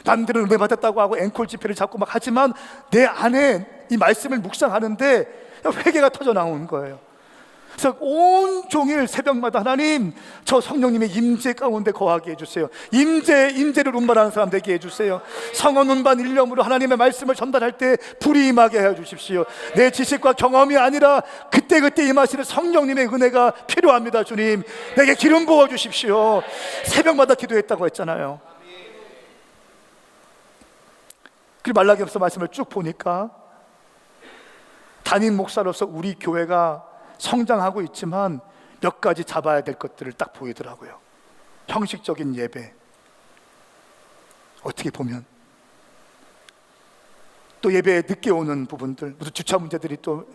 남들은 은혜 받았다고 하고 앵콜 집회를 잡고 막 하지만 내 안에 이 말씀을 묵상하는데 회개가 터져 나오는 거예요. 그래서 온종일 새벽마다 하나님, 저 성령님의 임재 가운데 거하게 해주세요. 임재를 운반하는 사람 되게 해주세요. 성원 운반 일념으로 하나님의 말씀을 전달할 때 불이 임하게 해주십시오. 내 지식과 경험이 아니라 그때그때 임하시는 성령님의 은혜가 필요합니다. 주님, 내게 기름 부어주십시오. 새벽마다 기도했다고 했잖아요. 그리고 말라기서 말씀을 쭉 보니까 담임 목사로서 우리 교회가 성장하고 있지만 몇 가지 잡아야 될 것들을 딱 보이더라고요. 형식적인 예배, 어떻게 보면 또 예배에 늦게 오는 부분들, 무슨 주차 문제들이 또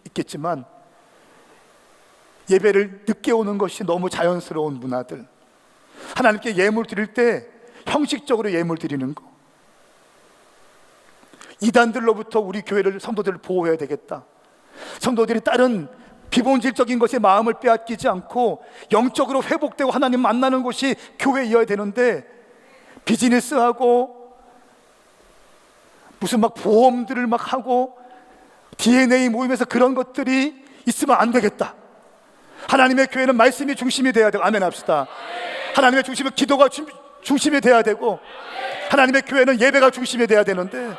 있겠지만 예배를 늦게 오는 것이 너무 자연스러운 문화들, 하나님께 예물 드릴 때 형식적으로 예물 드리는 거, 이단들로부터 우리 교회를, 성도들을 보호해야 되겠다. 성도들이 다른 비본질적인 것에 마음을 빼앗기지 않고 영적으로 회복되고 하나님 만나는 곳이 교회이어야 되는데, 비즈니스하고 무슨 막 보험들을 막 하고 DNA 모임에서 그런 것들이 있으면 안 되겠다. 하나님의 교회는 말씀이 중심이 돼야 되고, 아멘 합시다. 하나님의 중심은 기도가 중심이 돼야 되고, 하나님의 교회는 예배가 중심이 돼야 되는데,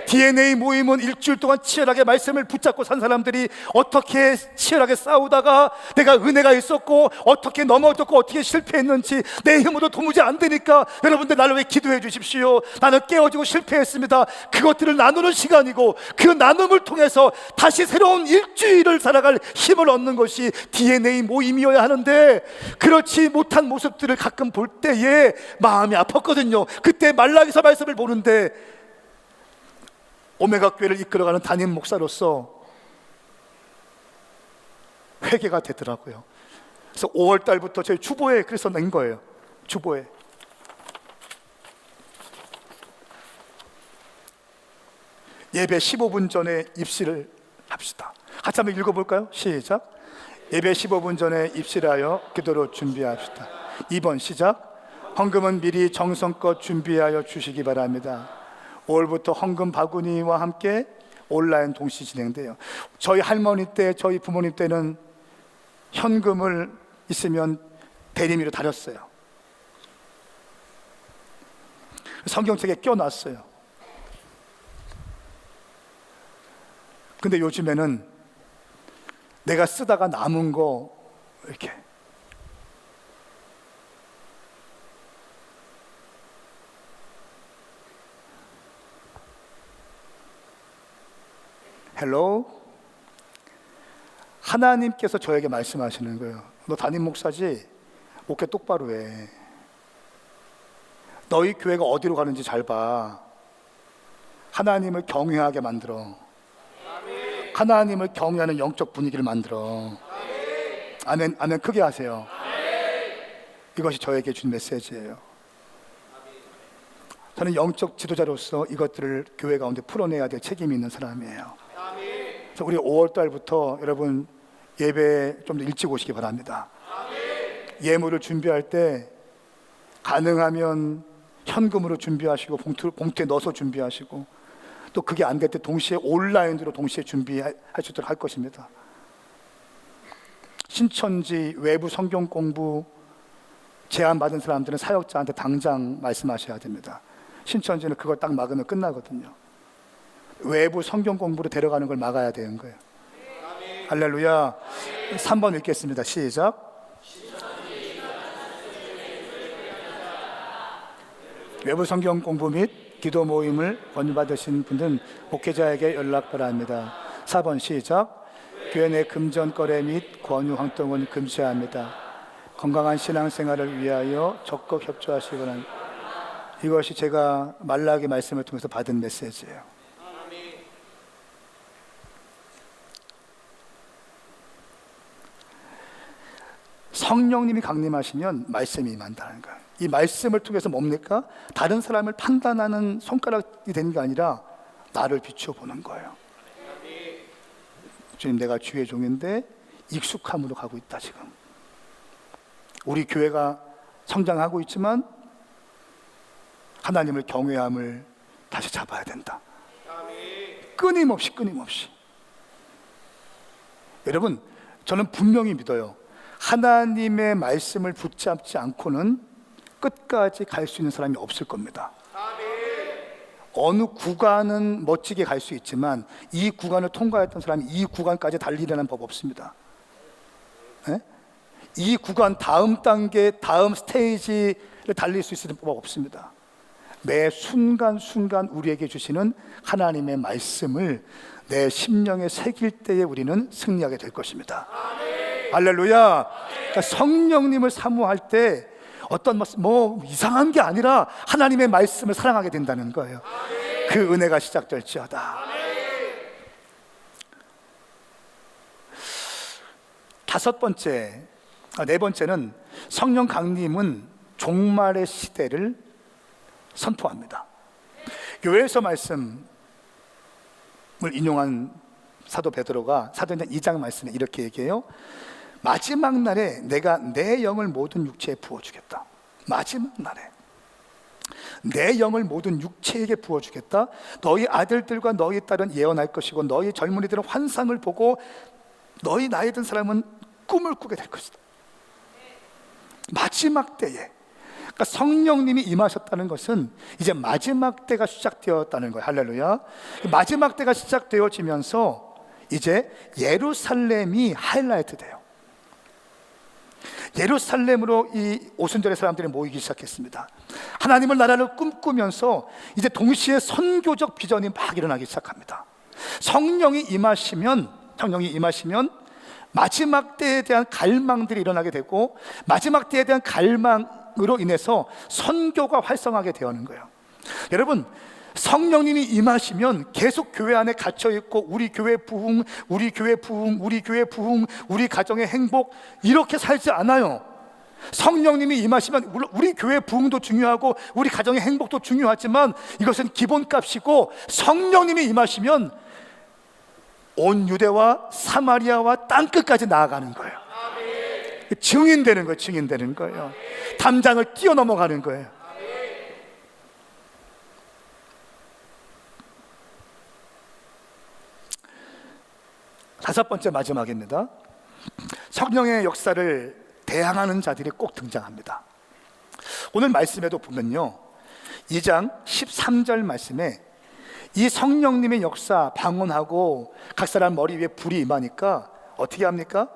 DNA 모임은 일주일 동안 치열하게 말씀을 붙잡고 산 사람들이 어떻게 치열하게 싸우다가 내가 은혜가 있었고 어떻게 넘어졌고 어떻게 실패했는지 내 힘으로 도무지 안 되니까, 여러분들 나를 왜 기도해 주십시오. 나는 깨어지고 실패했습니다. 그것들을 나누는 시간이고, 그 나눔을 통해서 다시 새로운 일주일을 살아갈 힘을 얻는 것이 DNA 모임이어야 하는데, 그렇지 못한 모습들을 가끔 볼 때에 마음이 아팠거든요. 그때 말라기서 말씀을 보는데 오메가 교회를 이끌어가는 담임 목사로서 회개가 되더라고요. 그래서 5월 달부터 저희 주보에 그래서 낸 거예요. 주보에 예배 15분 전에 입실을 합시다. 같이 한번 읽어볼까요? 시작. 예배 15분 전에 입실하여 기도로 준비합시다. 2번 시작. 헌금은 미리 정성껏 준비하여 주시기 바랍니다. 5월부터 헌금 바구니와 함께 온라인 동시 진행돼요. 저희 할머니 때, 저희 부모님 때는 현금을 있으면 대리미로 다렸어요. 성경책에 껴놨어요. 근데 요즘에는 내가 쓰다가 남은 거 이렇게 헬로, 하나님께서 저에게 말씀하시는 거예요. 너 담임 목사지? 목회 똑바로 해. 너희 교회가 어디로 가는지 잘 봐. 하나님을 경외하게 만들어. 하나님을 경외하는 영적 분위기를 만들어. 아멘, 아멘 크게 하세요. 이것이 저에게 준 메시지예요. 저는 영적 지도자로서 이것들을 교회 가운데 풀어내야 될 책임이 있는 사람이에요. 그래서 우리 5월 달부터 여러분 예배 좀 더 일찍 오시기 바랍니다. 예물을 준비할 때 가능하면 현금으로 준비하시고 봉투에 넣어서 준비하시고, 또 그게 안 될 때 동시에 온라인으로 동시에 준비할 수 있도록 할 것입니다. 신천지 외부 성경 공부 제안받은 사람들은 사역자한테 당장 말씀하셔야 됩니다. 신천지는 그걸 딱 막으면 끝나거든요. 외부 성경 공부로 데려가는 걸 막아야 되는 거예요. 할렐루야. 3번 읽겠습니다. 시작. 외부 성경 공부 및 기도 모임을 권유받으신 분들은 목회자에게 연락 바랍니다. 4번 시작. 교회 내 금전 거래 및 권유 활동은 금지해야 합니다. 건강한 신앙생활을 위하여 적극 협조하시기 바랍니다. 이것이 제가 말라기 말씀을 통해서 받은 메시지예요. 성령님이 강림하시면 말씀이 임한다는 거예요. 이 말씀을 통해서 뭡니까? 다른 사람을 판단하는 손가락이 되는 게 아니라 나를 비추어 보는 거예요. 주님, 내가 주의 종인데 익숙함으로 가고 있다. 지금 우리 교회가 성장하고 있지만 하나님을 경외함을 다시 잡아야 된다. 끊임없이 여러분, 저는 분명히 믿어요. 하나님의 말씀을 붙잡지 않고는 끝까지 갈 수 있는 사람이 없을 겁니다. 어느 구간은 멋지게 갈 수 있지만 이 구간을 통과했던 사람이 이 구간까지 달리려는 법 없습니다. 네? 이 구간 다음 단계, 다음 스테이지를 달릴 수 있는 법 없습니다. 매 순간순간 우리에게 주시는 하나님의 말씀을 내 심령에 새길 때에 우리는 승리하게 될 것입니다. 할렐루야. 그러니까 성령님을 사모할 때 어떤 뭐 이상한 게 아니라 하나님의 말씀을 사랑하게 된다는 거예요. 그 은혜가 시작될지어다. 네 번째는 성령 강림은 종말의 시대를 선포합니다. 교회에서 말씀을 인용한 사도 베드로가 사도행전 2장 말씀에 이렇게 얘기해요. 마지막 날에 내가 내 영을 모든 육체에 부어주겠다. 마지막 날에 내 영을 모든 육체에게 부어주겠다. 너희 아들들과 너희 딸은 예언할 것이고 너희 젊은이들은 환상을 보고 너희 나이 든 사람은 꿈을 꾸게 될 것이다. 마지막 때에, 그러니까 성령님이 임하셨다는 것은 이제 마지막 때가 시작되었다는 거예요. 할렐루야. 마지막 때가 시작되어지면서 이제 예루살렘이 하이라이트 돼요. 예루살렘으로 이 오순절의 사람들이 모이기 시작했습니다. 하나님의 나라를 꿈꾸면서 이제 동시에 선교적 비전이 막 일어나기 시작합니다. 성령이 임하시면 마지막 때에 대한 갈망들이 일어나게 되고 마지막 때에 대한 갈망으로 인해서 선교가 활성화하게 되는 거예요. 여러분, 성령님이 임하시면 계속 교회 안에 갇혀있고 우리 교회 부흥, 우리 가정의 행복 이렇게 살지 않아요. 성령님이 임하시면 물론 우리 교회 부흥도 중요하고 우리 가정의 행복도 중요하지만 이것은 기본값이고 성령님이 임하시면 온 유대와 사마리아와 땅끝까지 나아가는 거예요. 증인되는 거예요. 담장을 뛰어넘어가는 거예요. 다섯 번째 마지막입니다. 성령의 역사를 대항하는 자들이 꼭 등장합니다. 오늘 말씀에도 보면요, 2장 13절 말씀에 이 성령님의 역사 방언하고 각 사람 머리 위에 불이 임하니까 어떻게 합니까?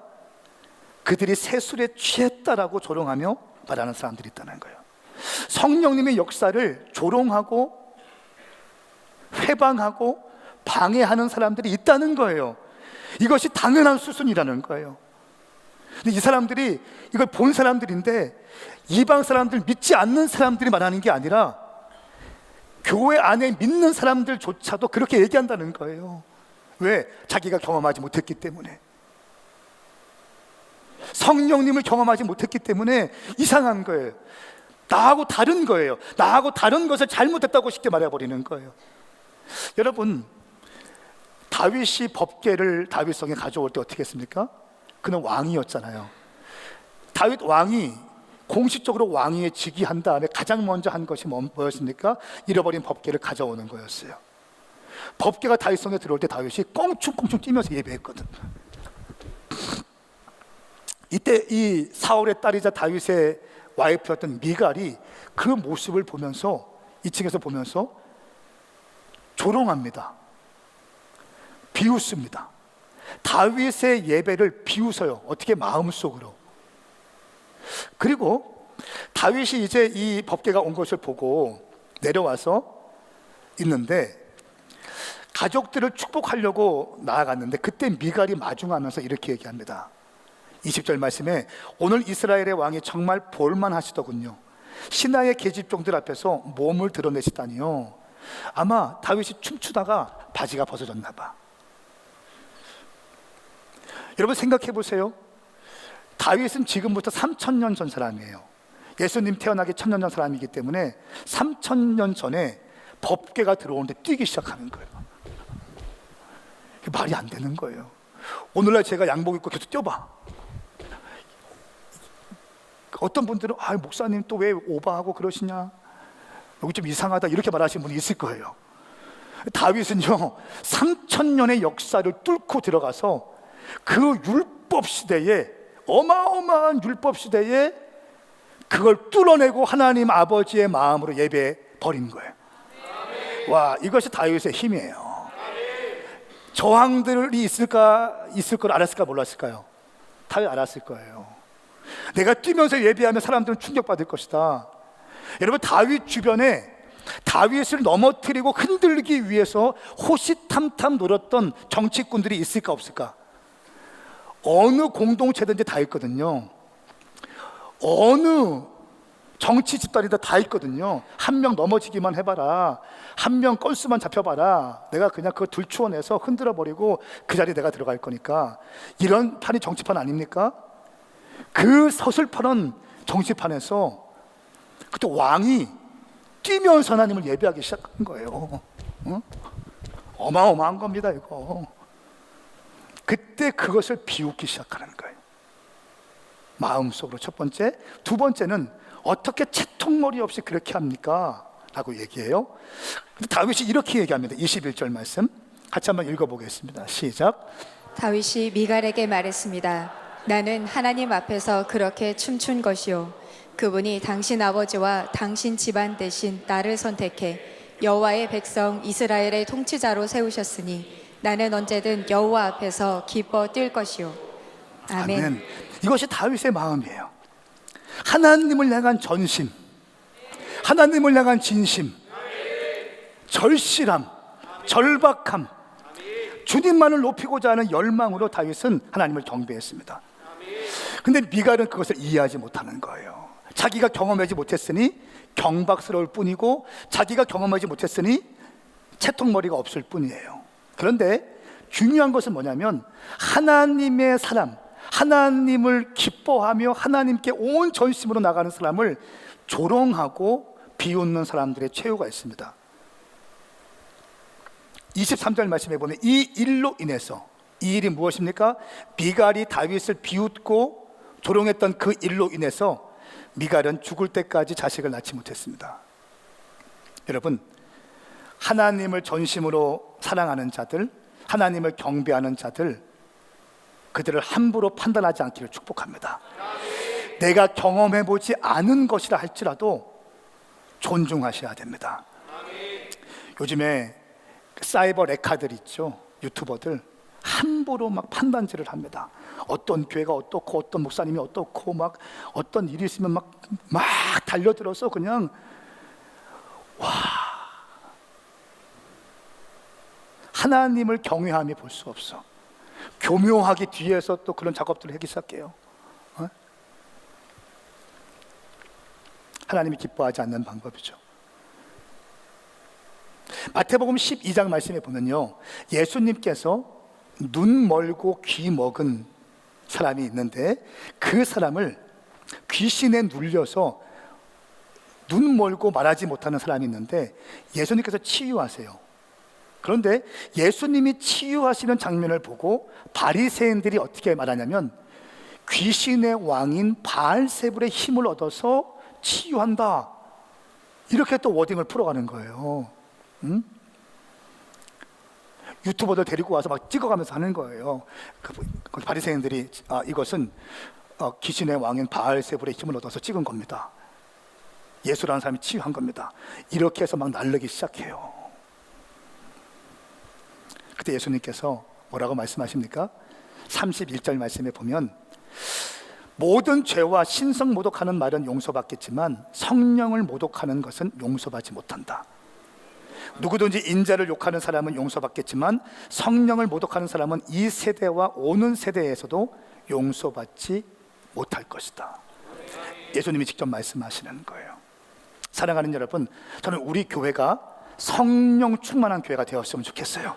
그들이 새술에 취했다라고 조롱하며 말하는 사람들이 있다는 거예요. 성령님의 역사를 조롱하고 회방하고 방해하는 사람들이 있다는 거예요. 이것이 당연한 수순이라는 거예요. 근데 이 사람들이 이걸 본 사람들인데 이방 사람들, 믿지 않는 사람들이 말하는 게 아니라 교회 안에 믿는 사람들조차도 그렇게 얘기한다는 거예요. 왜? 자기가 경험하지 못했기 때문에. 성령님을 경험하지 못했기 때문에 이상한 거예요. 나하고 다른 거예요. 나하고 다른 것을 잘못했다고 쉽게 말해버리는 거예요. 여러분, 다윗이 법궤를 다윗성에 가져올 때 어떻게 했습니까? 그는 왕이었잖아요. 다윗 왕이 공식적으로 왕위에 즉위한 다음에 가장 먼저 한 것이 뭐였습니까? 잃어버린 법궤를 가져오는 거였어요. 법궤가 다윗성에 들어올 때 다윗이 껑충껑충 뛰면서 예배했거든. 이때 이 사울의 딸이자 다윗의 와이프였던 미갈이 그 모습을 보면서 2층에서 보면서 조롱합니다. 비웃습니다. 다윗의 예배를 비웃어요. 어떻게? 마음속으로. 그리고 다윗이 이제 이 법궤가 온 것을 보고 내려와서 있는데 가족들을 축복하려고 나아갔는데 그때 미갈이 마중하면서 이렇게 얘기합니다. 20절 말씀에 오늘 이스라엘의 왕이 정말 볼만하시더군요. 신하의 계집종들 앞에서 몸을 드러내시다니요. 아마 다윗이 춤추다가 바지가 벗어졌나 봐. 여러분 생각해 보세요. 다윗은 지금부터 3000년 전 사람이에요. 예수님 태어나기 1000년 전 사람이기 때문에 3000년 전에 법궤가 들어오는데 뛰기 시작하는 거예요. 말이 안 되는 거예요. 오늘날 제가 양복 입고 계속 뛰어봐. 어떤 분들은 목사님 또 왜 오버하고 그러시냐, 여기 좀 이상하다 이렇게 말하시는 분이 있을 거예요. 다윗은요 3000년의 역사를 뚫고 들어가서 그 율법 시대에, 어마어마한 율법 시대에 그걸 뚫어내고 하나님 아버지의 마음으로 예배해 버린 거예요. 와, 이것이 다윗의 힘이에요. 저항들이 있을 걸 알았을까 몰랐을까요? 다윗 알았을 거예요. 내가 뛰면서 예배하면 사람들은 충격받을 것이다. 여러분, 다윗 주변에 다윗을 넘어뜨리고 흔들기 위해서 호시탐탐 노렸던 정치꾼들이 있을까 없을까? 어느 공동체든지 다 있거든요. 어느 정치 집단이다 다 있거든요. 한 명 넘어지기만 해봐라, 한 명 건수만 잡혀봐라, 내가 그냥 그거 들추어내서 흔들어버리고 그 자리에 내가 들어갈 거니까. 이런 판이 정치판 아닙니까? 그 서슬퍼런 정치판에서 그때 왕이 뛰면서 하나님을 예배하기 시작한 거예요. 어마어마한 겁니다, 이거. 그때 그것을 비웃기 시작하는 거예요, 마음속으로. 첫 번째. 두 번째는 어떻게 채통머리 없이 그렇게 합니까? 라고 얘기해요. 다윗이 이렇게 얘기합니다. 21절 말씀 같이 한번 읽어보겠습니다. 시작. 다윗이 미갈에게 말했습니다. 나는 하나님 앞에서 그렇게 춤춘 것이요, 그분이 당신 아버지와 당신 집안 대신 나를 선택해 여호와의 백성 이스라엘의 통치자로 세우셨으니 나는 언제든 여호와 앞에서 기뻐 뛸 것이요. 아멘. 아멘. 이것이 다윗의 마음이에요. 하나님을 향한 전심, 하나님을 향한 진심, 절실함, 절박함, 주님만을 높이고자 하는 열망으로 다윗은 하나님을 경배했습니다. 근데 미갈은 그것을 이해하지 못하는 거예요. 자기가 경험하지 못했으니 경박스러울 뿐이고, 자기가 경험하지 못했으니 채통머리가 없을 뿐이에요. 그런데 중요한 것은 뭐냐면, 하나님의 사람, 하나님을 기뻐하며 하나님께 온 전심으로 나가는 사람을 조롱하고 비웃는 사람들의 최후가 있습니다. 23절 말씀해 보면 이 일로 인해서, 이 일이 무엇입니까? 미갈이 다윗을 비웃고 조롱했던 그 일로 인해서 미갈은 죽을 때까지 자식을 낳지 못했습니다. 여러분, 하나님을 전심으로 사랑하는 자들, 하나님을 경배하는 자들, 그들을 함부로 판단하지 않기를 축복합니다. 내가 경험해보지 않은 것이라 할지라도 존중하셔야 됩니다. 요즘에 사이버 레카들 있죠, 유튜버들, 함부로 막 판단질을 합니다. 어떤 교회가 어떻고 어떤 목사님이 어떻고 막 어떤 일이 있으면 막 달려들어서 그냥 하나님을 경외함이 볼 수 없어. 교묘하게 뒤에서 또 그런 작업들을 하기 시작해요. 하나님이 기뻐하지 않는 방법이죠. 마태복음 12장 말씀에 보면요, 예수님께서 눈 멀고 귀 먹은 사람이 있는데, 그 사람을 귀신에 눌려서 눈 멀고 말하지 못하는 사람이 있는데 예수님께서 치유하세요. 그런데 예수님이 치유하시는 장면을 보고 바리새인들이 어떻게 말하냐면, 귀신의 왕인 바알세불의 힘을 얻어서 치유한다, 이렇게 또 워딩을 풀어가는 거예요. 유튜버들 데리고 와서 막 찍어가면서 하는 거예요. 그 바리새인들이 이것은 귀신의 왕인 바알세불의 힘을 얻어서 찍은 겁니다, 예수라는 사람이 치유한 겁니다, 이렇게 해서 막 날르기 시작해요. 그때 예수님께서 뭐라고 말씀하십니까? 31절 말씀에 보면, 모든 죄와 신성 모독하는 말은 용서받겠지만 성령을 모독하는 것은 용서받지 못한다. 누구든지 인자를 욕하는 사람은 용서받겠지만 성령을 모독하는 사람은 이 세대와 오는 세대에서도 용서받지 못할 것이다. 예수님이 직접 말씀하시는 거예요. 사랑하는 여러분, 저는 우리 교회가 성령 충만한 교회가 되었으면 좋겠어요.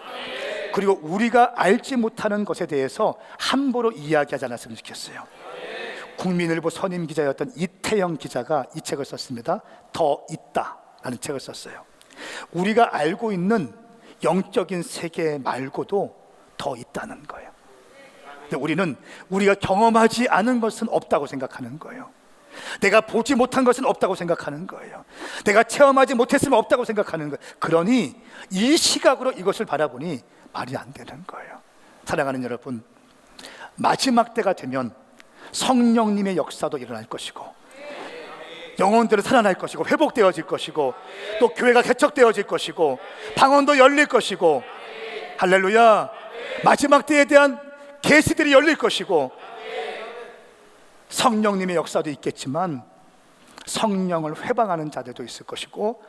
그리고 우리가 알지 못하는 것에 대해서 함부로 이야기하지 않았으면 좋겠어요. 국민일보 선임 기자였던 이태영 기자가 이 책을 썼습니다. 더 있다라는 책을 썼어요. 우리가 알고 있는 영적인 세계 말고도 더 있다는 거예요. 근데 우리는 우리가 경험하지 않은 것은 없다고 생각하는 거예요. 내가 보지 못한 것은 없다고 생각하는 거예요. 내가 체험하지 못했으면 없다고 생각하는 거예요. 그러니 이 시각으로 이것을 바라보니 말이 안 되는 거예요. 사랑하는 여러분, 마지막 때가 되면 성령님의 역사도 일어날 것이고, 영혼들은 살아날 것이고, 회복되어질 것이고, 또 교회가 개척되어질 것이고, 방언도 열릴 것이고, 할렐루야. 마지막 때에 대한 계시들이 열릴 것이고, 성령님의 역사도 있겠지만 성령을 회방하는 자들도 있을 것이고,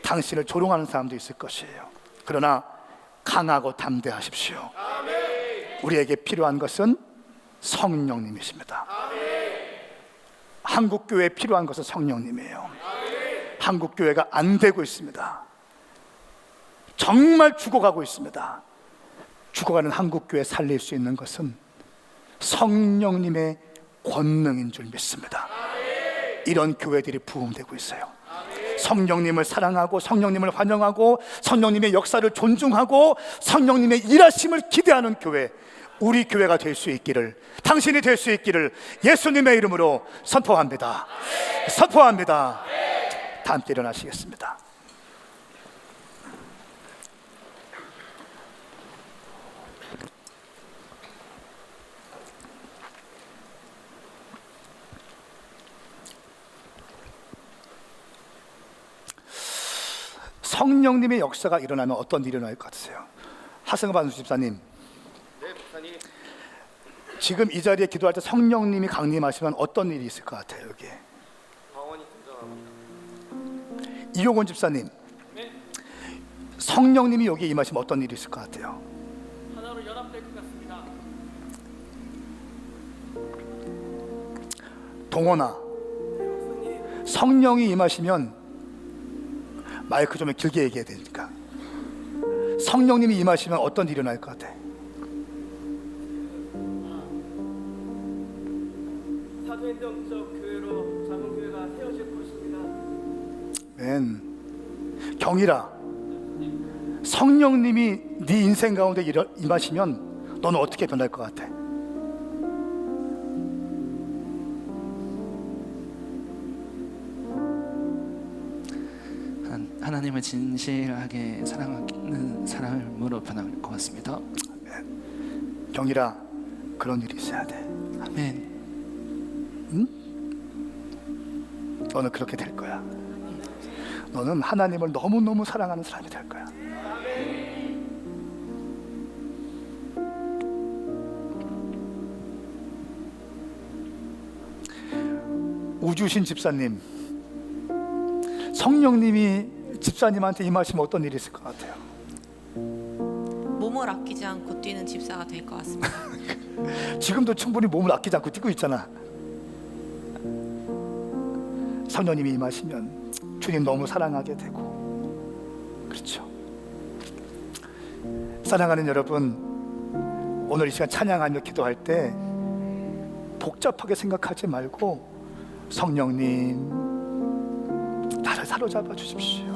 당신을 조롱하는 사람도 있을 것이에요. 그러나 강하고 담대하십시오. 우리에게 필요한 것은 성령님이십니다. 한국교회에 필요한 것은 성령님이에요. 한국교회가 안 되고 있습니다. 정말 죽어가고 있습니다. 죽어가는 한국교회 살릴 수 있는 것은 성령님의 권능인 줄 믿습니다. 이런 교회들이 부흥되고 있어요. 성령님을 사랑하고, 성령님을 환영하고, 성령님의 역사를 존중하고, 성령님의 일하심을 기대하는 교회, 우리 교회가 될 수 있기를, 당신이 될 수 있기를 예수님의 이름으로 선포합니다. 선포합니다. 다 함께 일어나시겠습니다. 성령님의 역사가 일어나면 어떤 일이 일어날 것 같으세요? 하승반 집사님, 네, 목사님. 지금 이 자리에 기도할 때 성령님이 강림하시면 어떤 일이 있을 것 같아요? 여기에 방언이 등장합니다. 이용원 집사님, 네, 성령님이 여기에 임하시면 어떤 일이 있을 것 같아요? 하나로 연합될 것 같습니다. 동원아, 성령이 임하시면, 마이크 좀 길게 얘기해야 되니까, 성령님이 임하시면 어떤 일이 일어날 것 같아? 사도행전적 교회로 작은 교회가 세워질 것입니다. 경이라, 성령님이 네 인생 가운데 임하시면 너는 어떻게 변할 것 같아? 하나님을 진실하게 사랑하는 사람으로 변할 것 같습니다. 경이라, 그런 일이 있어야 돼. 아멘. 너는 그렇게 될 거야. 너는 하나님을 너무너무 사랑하는 사람이 될 거야. 우주신 집사님, 성령님이 집사님한테 임하시면 어떤 일이 있을 것 같아요? 몸을 아끼지 않고 뛰는 집사가 될 것 같습니다. 지금도 충분히 몸을 아끼지 않고 뛰고 있잖아. 성령님이 임하시면 주님 너무 사랑하게 되고, 그렇죠. 사랑하는 여러분, 오늘 이 시간 찬양하며 기도할 때 복잡하게 생각하지 말고, 성령님 나를 사로잡아 주십시오.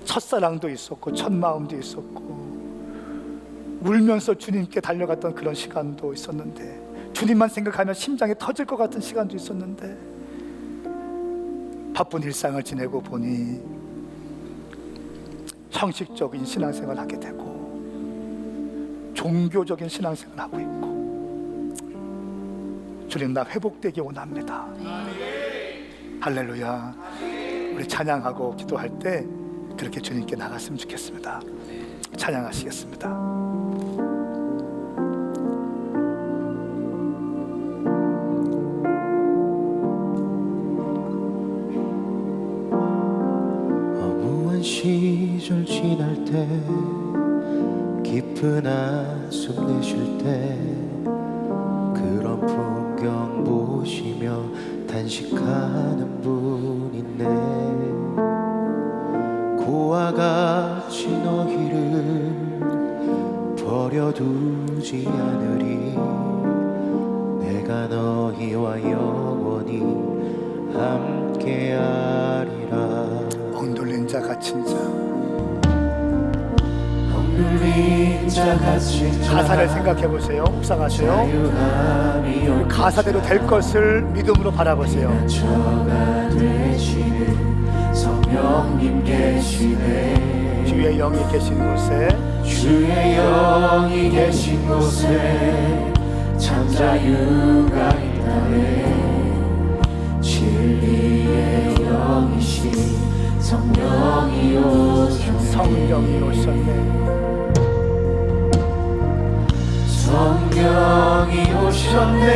첫사랑도 있었고, 첫마음도 있었고, 울면서 주님께 달려갔던 그런 시간도 있었는데, 주님만 생각하면 심장이 터질 것 같은 시간도 있었는데, 바쁜 일상을 지내고 보니 형식적인 신앙생활을 하게 되고, 종교적인 신앙생활을 하고 있고, 주님, 나 회복되기 원합니다. 할렐루야. 우리 찬양하고 기도할 때 그렇게 주님께 나갔으면 좋겠습니다. 찬양하시겠습니다. 허무한 시절 지날 때, 깊은 한숨 내쉴 때, 그런 풍경 보시며 단식하는 분 있네. 고와 같이 너희를 버려두지 않으리. 내가 너희와 영원히 함께하리라. 억눌린 자 갇힌 자, 억눌린 자 갇힌 자, 가사를 생각해 보세요. 묵상하세요. 가사대로 될 것을 믿음으로 바라보세요. 저가 되시는 성령님 계시네. 주의 영이 계신 곳에 주의 영이 계신 곳에 참 자유가 있다네. 진리의 영이신 성령이 오셨네. 성령이 오셨네. 성령이 오셨네.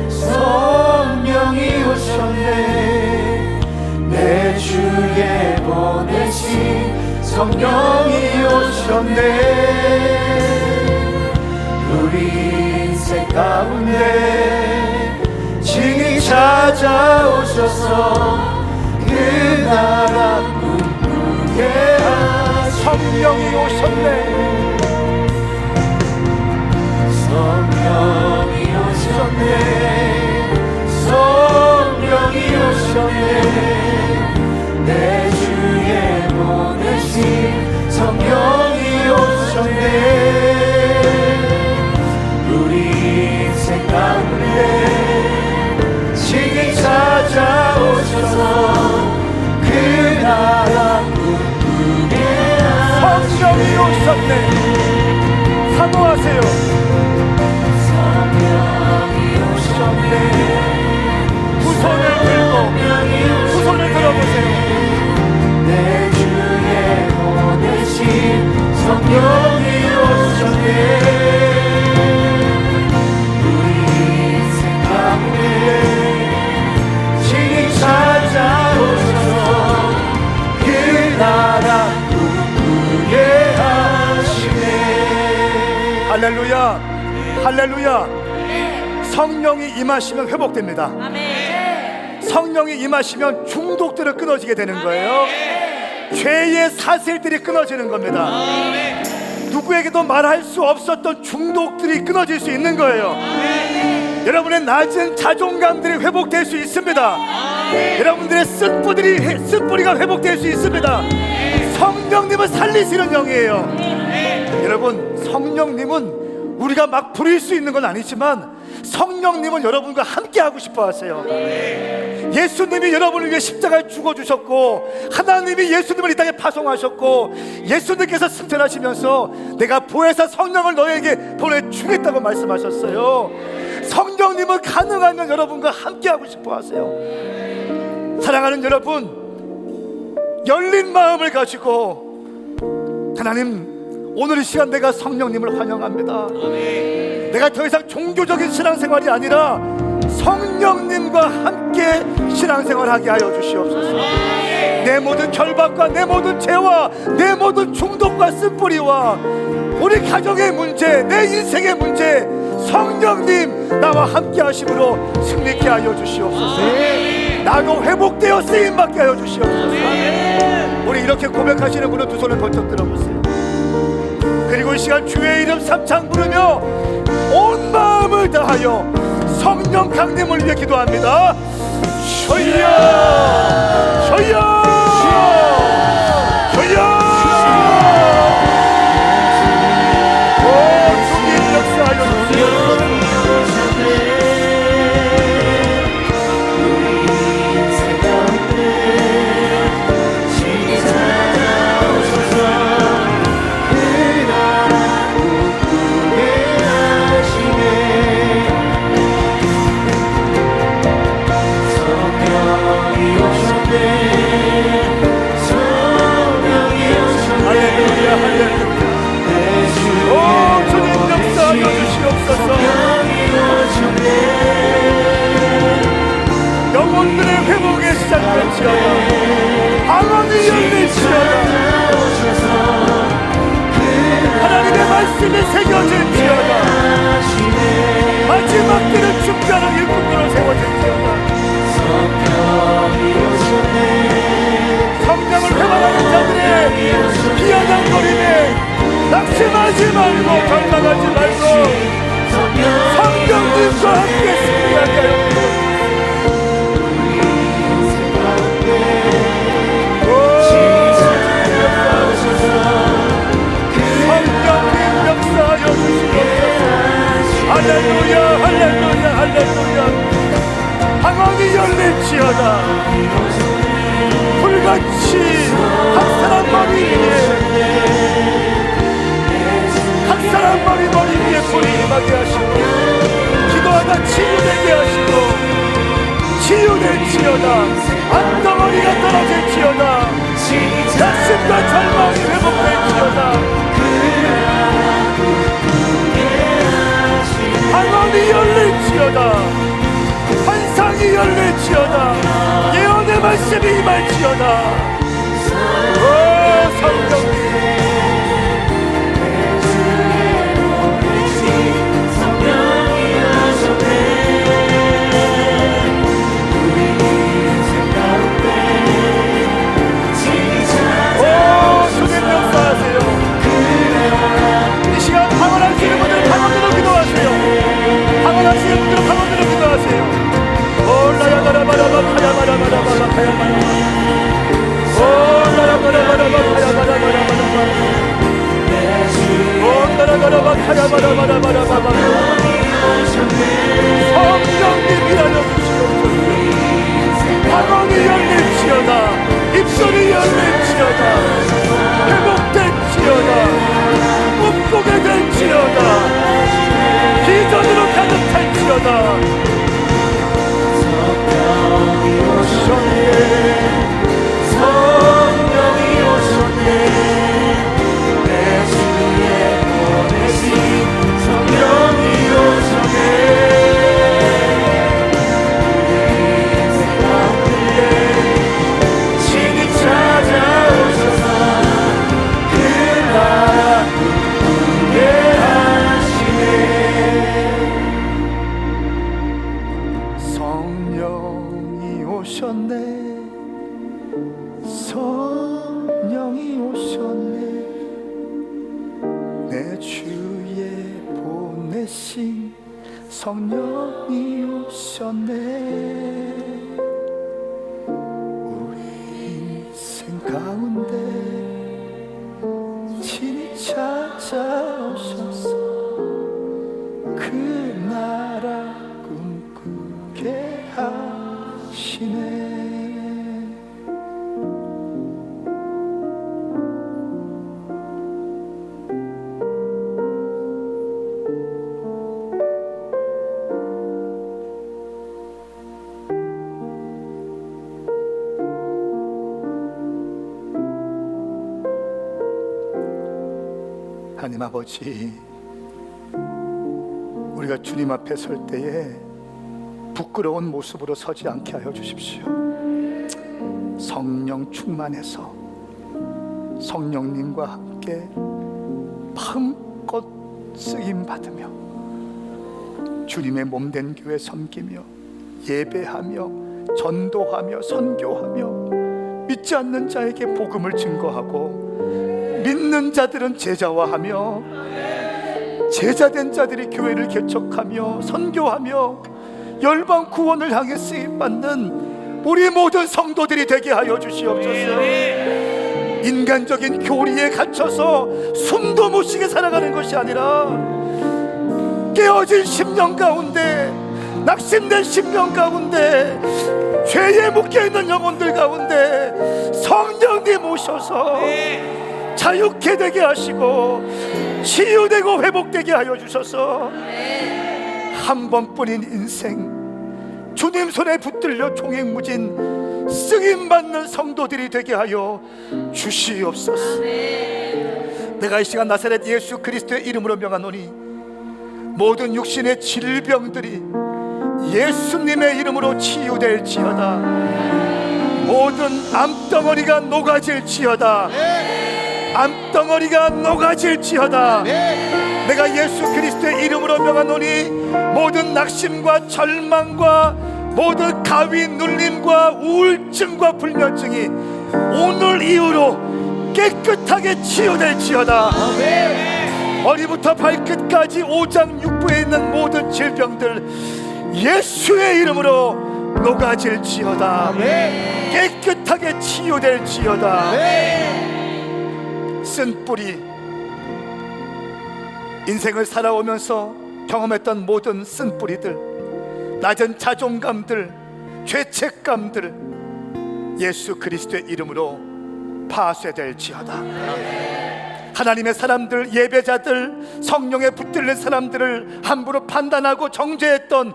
성령이 오셨네. 내 주에 보내신 성령이 오셨네. 우리 인생 가운데 친히 찾아오셔서 그 나라 꿈꾸게 하시네. 성령이 오셨네. 성령이 오셨네. 성령이 오셨네. 내 주에 보내신 성령이 오셨네. 우리 인생 가운데 친히 찾아오셔서 그 나라 꿈꾸게 하시네. 성령이 오셨네. 사모하세요. 두 손을 들고 두 손을 들어보세요. 내 주에 보내신 성령이 오셨네. 우리 인생 가운데 친히 찾아오셔서 그 나라 꿈꾸게 하시네. 할렐루야. 할렐루야. 성령이 임하시면 회복됩니다. 성령이 임하시면 중독들을 끊어지게 되는 거예요. 죄의 사슬들이 끊어지는 겁니다. 누구에게도 말할 수 없었던 중독들이 끊어질 수 있는 거예요. 여러분의 낮은 자존감들이 회복될 수 있습니다. 여러분들의 쓴뿌리가 회복될 수 있습니다. 성령님은 살리시는 영이에요. 여러분, 성령님은 우리가 막 부릴 수 있는 건 아니지만 성령님은 여러분과 함께 하고 싶어 하세요. 예수님이 여러분을 위해 십자가에 죽어주셨고, 하나님이 예수님을 이 땅에 파송하셨고, 예수님께서 승천하시면서 내가 보혜사 성령을 너에게 보내주겠다고 말씀하셨어요. 성령님은 가능하면 여러분과 함께 하고 싶어 하세요. 사랑하는 여러분, 열린 마음을 가지고 하나님, 오늘 이 시간 내가 성령님을 환영합니다. 내가 더 이상 종교적인 신앙생활이 아니라 성령님과 함께 신앙생활하게 하여 주시옵소서. 내 모든 결박과 내 모든 죄와 내 모든 중독과 쓴뿌리와 우리 가정의 문제, 내 인생의 문제, 성령님 나와 함께 하심으로 승리케 하여 주시옵소서. 나도 회복되어 쓰임받게 하여 주시옵소서. 우리 이렇게 고백하시는 분은 두 손을 번쩍 들어보세요. 그리고 이 시간 주의 이름 삼창 부르며 온 마음을 다하여 성령 강림을 위해 기도합니다. 주여, 주여, 주여. 오, 주님 역사하여 주시옵소서. 성령이 오셨네. 회복될지어다. 암덩어리가 떨어질지어다. 낙심과 절망이 회복될지어다. 방언이 열릴지어다. 환상이 열릴지어다. 예언의 말씀이 임할지어다. 오 성령님, 주님 역사하세요. 이 시간 방언하시는 분들 방언으로 기도하세요. 방언하시는 분들 방언으로 기도하세요. 올라야바라바라바 카야바라바라바라 카야바라바 올라야바라바라바 카야바라바라바라 올라야바라바 카야바라바라바라 성령님 일하여 주시옵소서. 방언이 열릴지어다. 입술이 열릴지어다. 회복될지어다. 꿈꾸게 될지어다. 비전으로 가득할지어다. 성령이 오셨네. 성령이 오셨네. 내 주에 보내신 성령이 오셨네. 우리 인생 가운데 친히 찾아오셔서 그 나라 꿈꾸게 하시네. 성령이 오셨네. 성령이 오셨네. 내 주에 보내신 성령이 오셨네. 우리 인생 가운데 친히 찾아오셔서 그 나라 꿈꾸게 하시네. 하나님 아버지, 우리가 주님 앞에 설 때에 부끄러운 모습으로 서지 않게 하여 주십시오. 성령 충만해서 성령님과 함께 마음껏 쓰임 받으며 주님의 몸된 교회 섬기며 예배하며 전도하며 선교하며 믿지 않는 자에게 복음을 증거하고 믿는 자들은 제자화하며 제자된 자들이 교회를 개척하며 선교하며 열방 구원을 향해 쓰임받는 우리 모든 성도들이 되게 하여 주시옵소서. 인간적인 교리에 갇혀서 숨도 못 쉬게 살아가는 것이 아니라 깨어진 심령 가운데, 낙심된 심령 가운데, 죄에 묶여있는 영혼들 가운데 성령님 오셔서 자유케 되게 하시고 치유되고 회복되게 하여 주셔서 한 번뿐인 인생 주님 손에 붙들려 총행무진 쓰임받는 성도들이 되게 하여 주시옵소서. 내가 이 시간 나사렛 예수 그리스도의 이름으로 명하노니 모든 육신의 질병들이 예수님의 이름으로 치유될지어다. 모든 암덩어리가 녹아질지어다. 암덩어리가 녹아질지어다. 내가 예수 그리스도의 이름으로 명하노니 모든 낙심과 절망과 모든 가위 눌림과 우울증과 불면증이 오늘 이후로 깨끗하게 치유될지어다. 머리부터 발끝까지 오장육부에 있는 모든 질병들 예수의 이름으로 녹아질지어다. 깨끗하게 치유될지어다. 쓴 뿌리, 인생을 살아오면서 경험했던 모든 쓴 뿌리들, 낮은 자존감들, 죄책감들 예수 그리스도의 이름으로 파쇄될지어다. 하나님의 사람들, 예배자들, 성령에 붙들린 사람들을 함부로 판단하고 정죄했던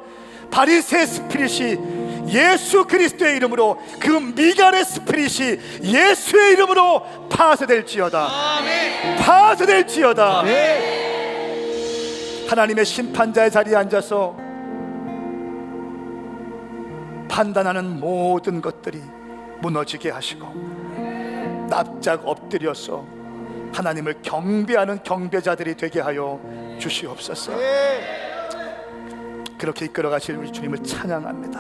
바리새 스피릿이 예수 그리스도의 이름으로 그 미갈의 스피릿이 예수의 이름으로 파쇄될지어다. 파쇄될지어다. 하나님의 심판자의 자리에 앉아서 판단하는 모든 것들이 무너지게 하시고 납작 엎드려서 하나님을 경배하는 경배자들이 되게 하여 주시옵소서. 그렇게 이끌어 가실 우리 주님을 찬양합니다.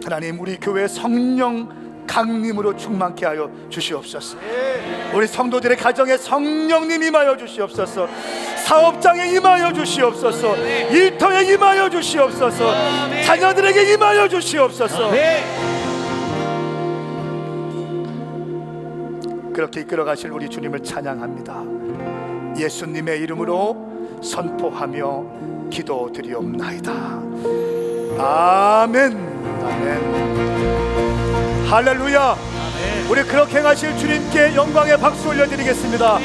하나님, 우리 교회 성령 강림으로 충만케 하여 주시옵소서. 우리 성도들의 가정에 성령님 임하여 주시옵소서. 사업장에 임하여 주시옵소서. 일터에 임하여 주시옵소서. 자녀들에게 임하여 주시옵소서. 그렇게 이끌어 가실 우리 주님을 찬양합니다. 예수님의 이름으로 선포하며 기도드리옵나이다. 아멘. 아멘. 할렐루야. 우리 그렇게 행하실 주님께 영광의 박수 올려드리겠습니다.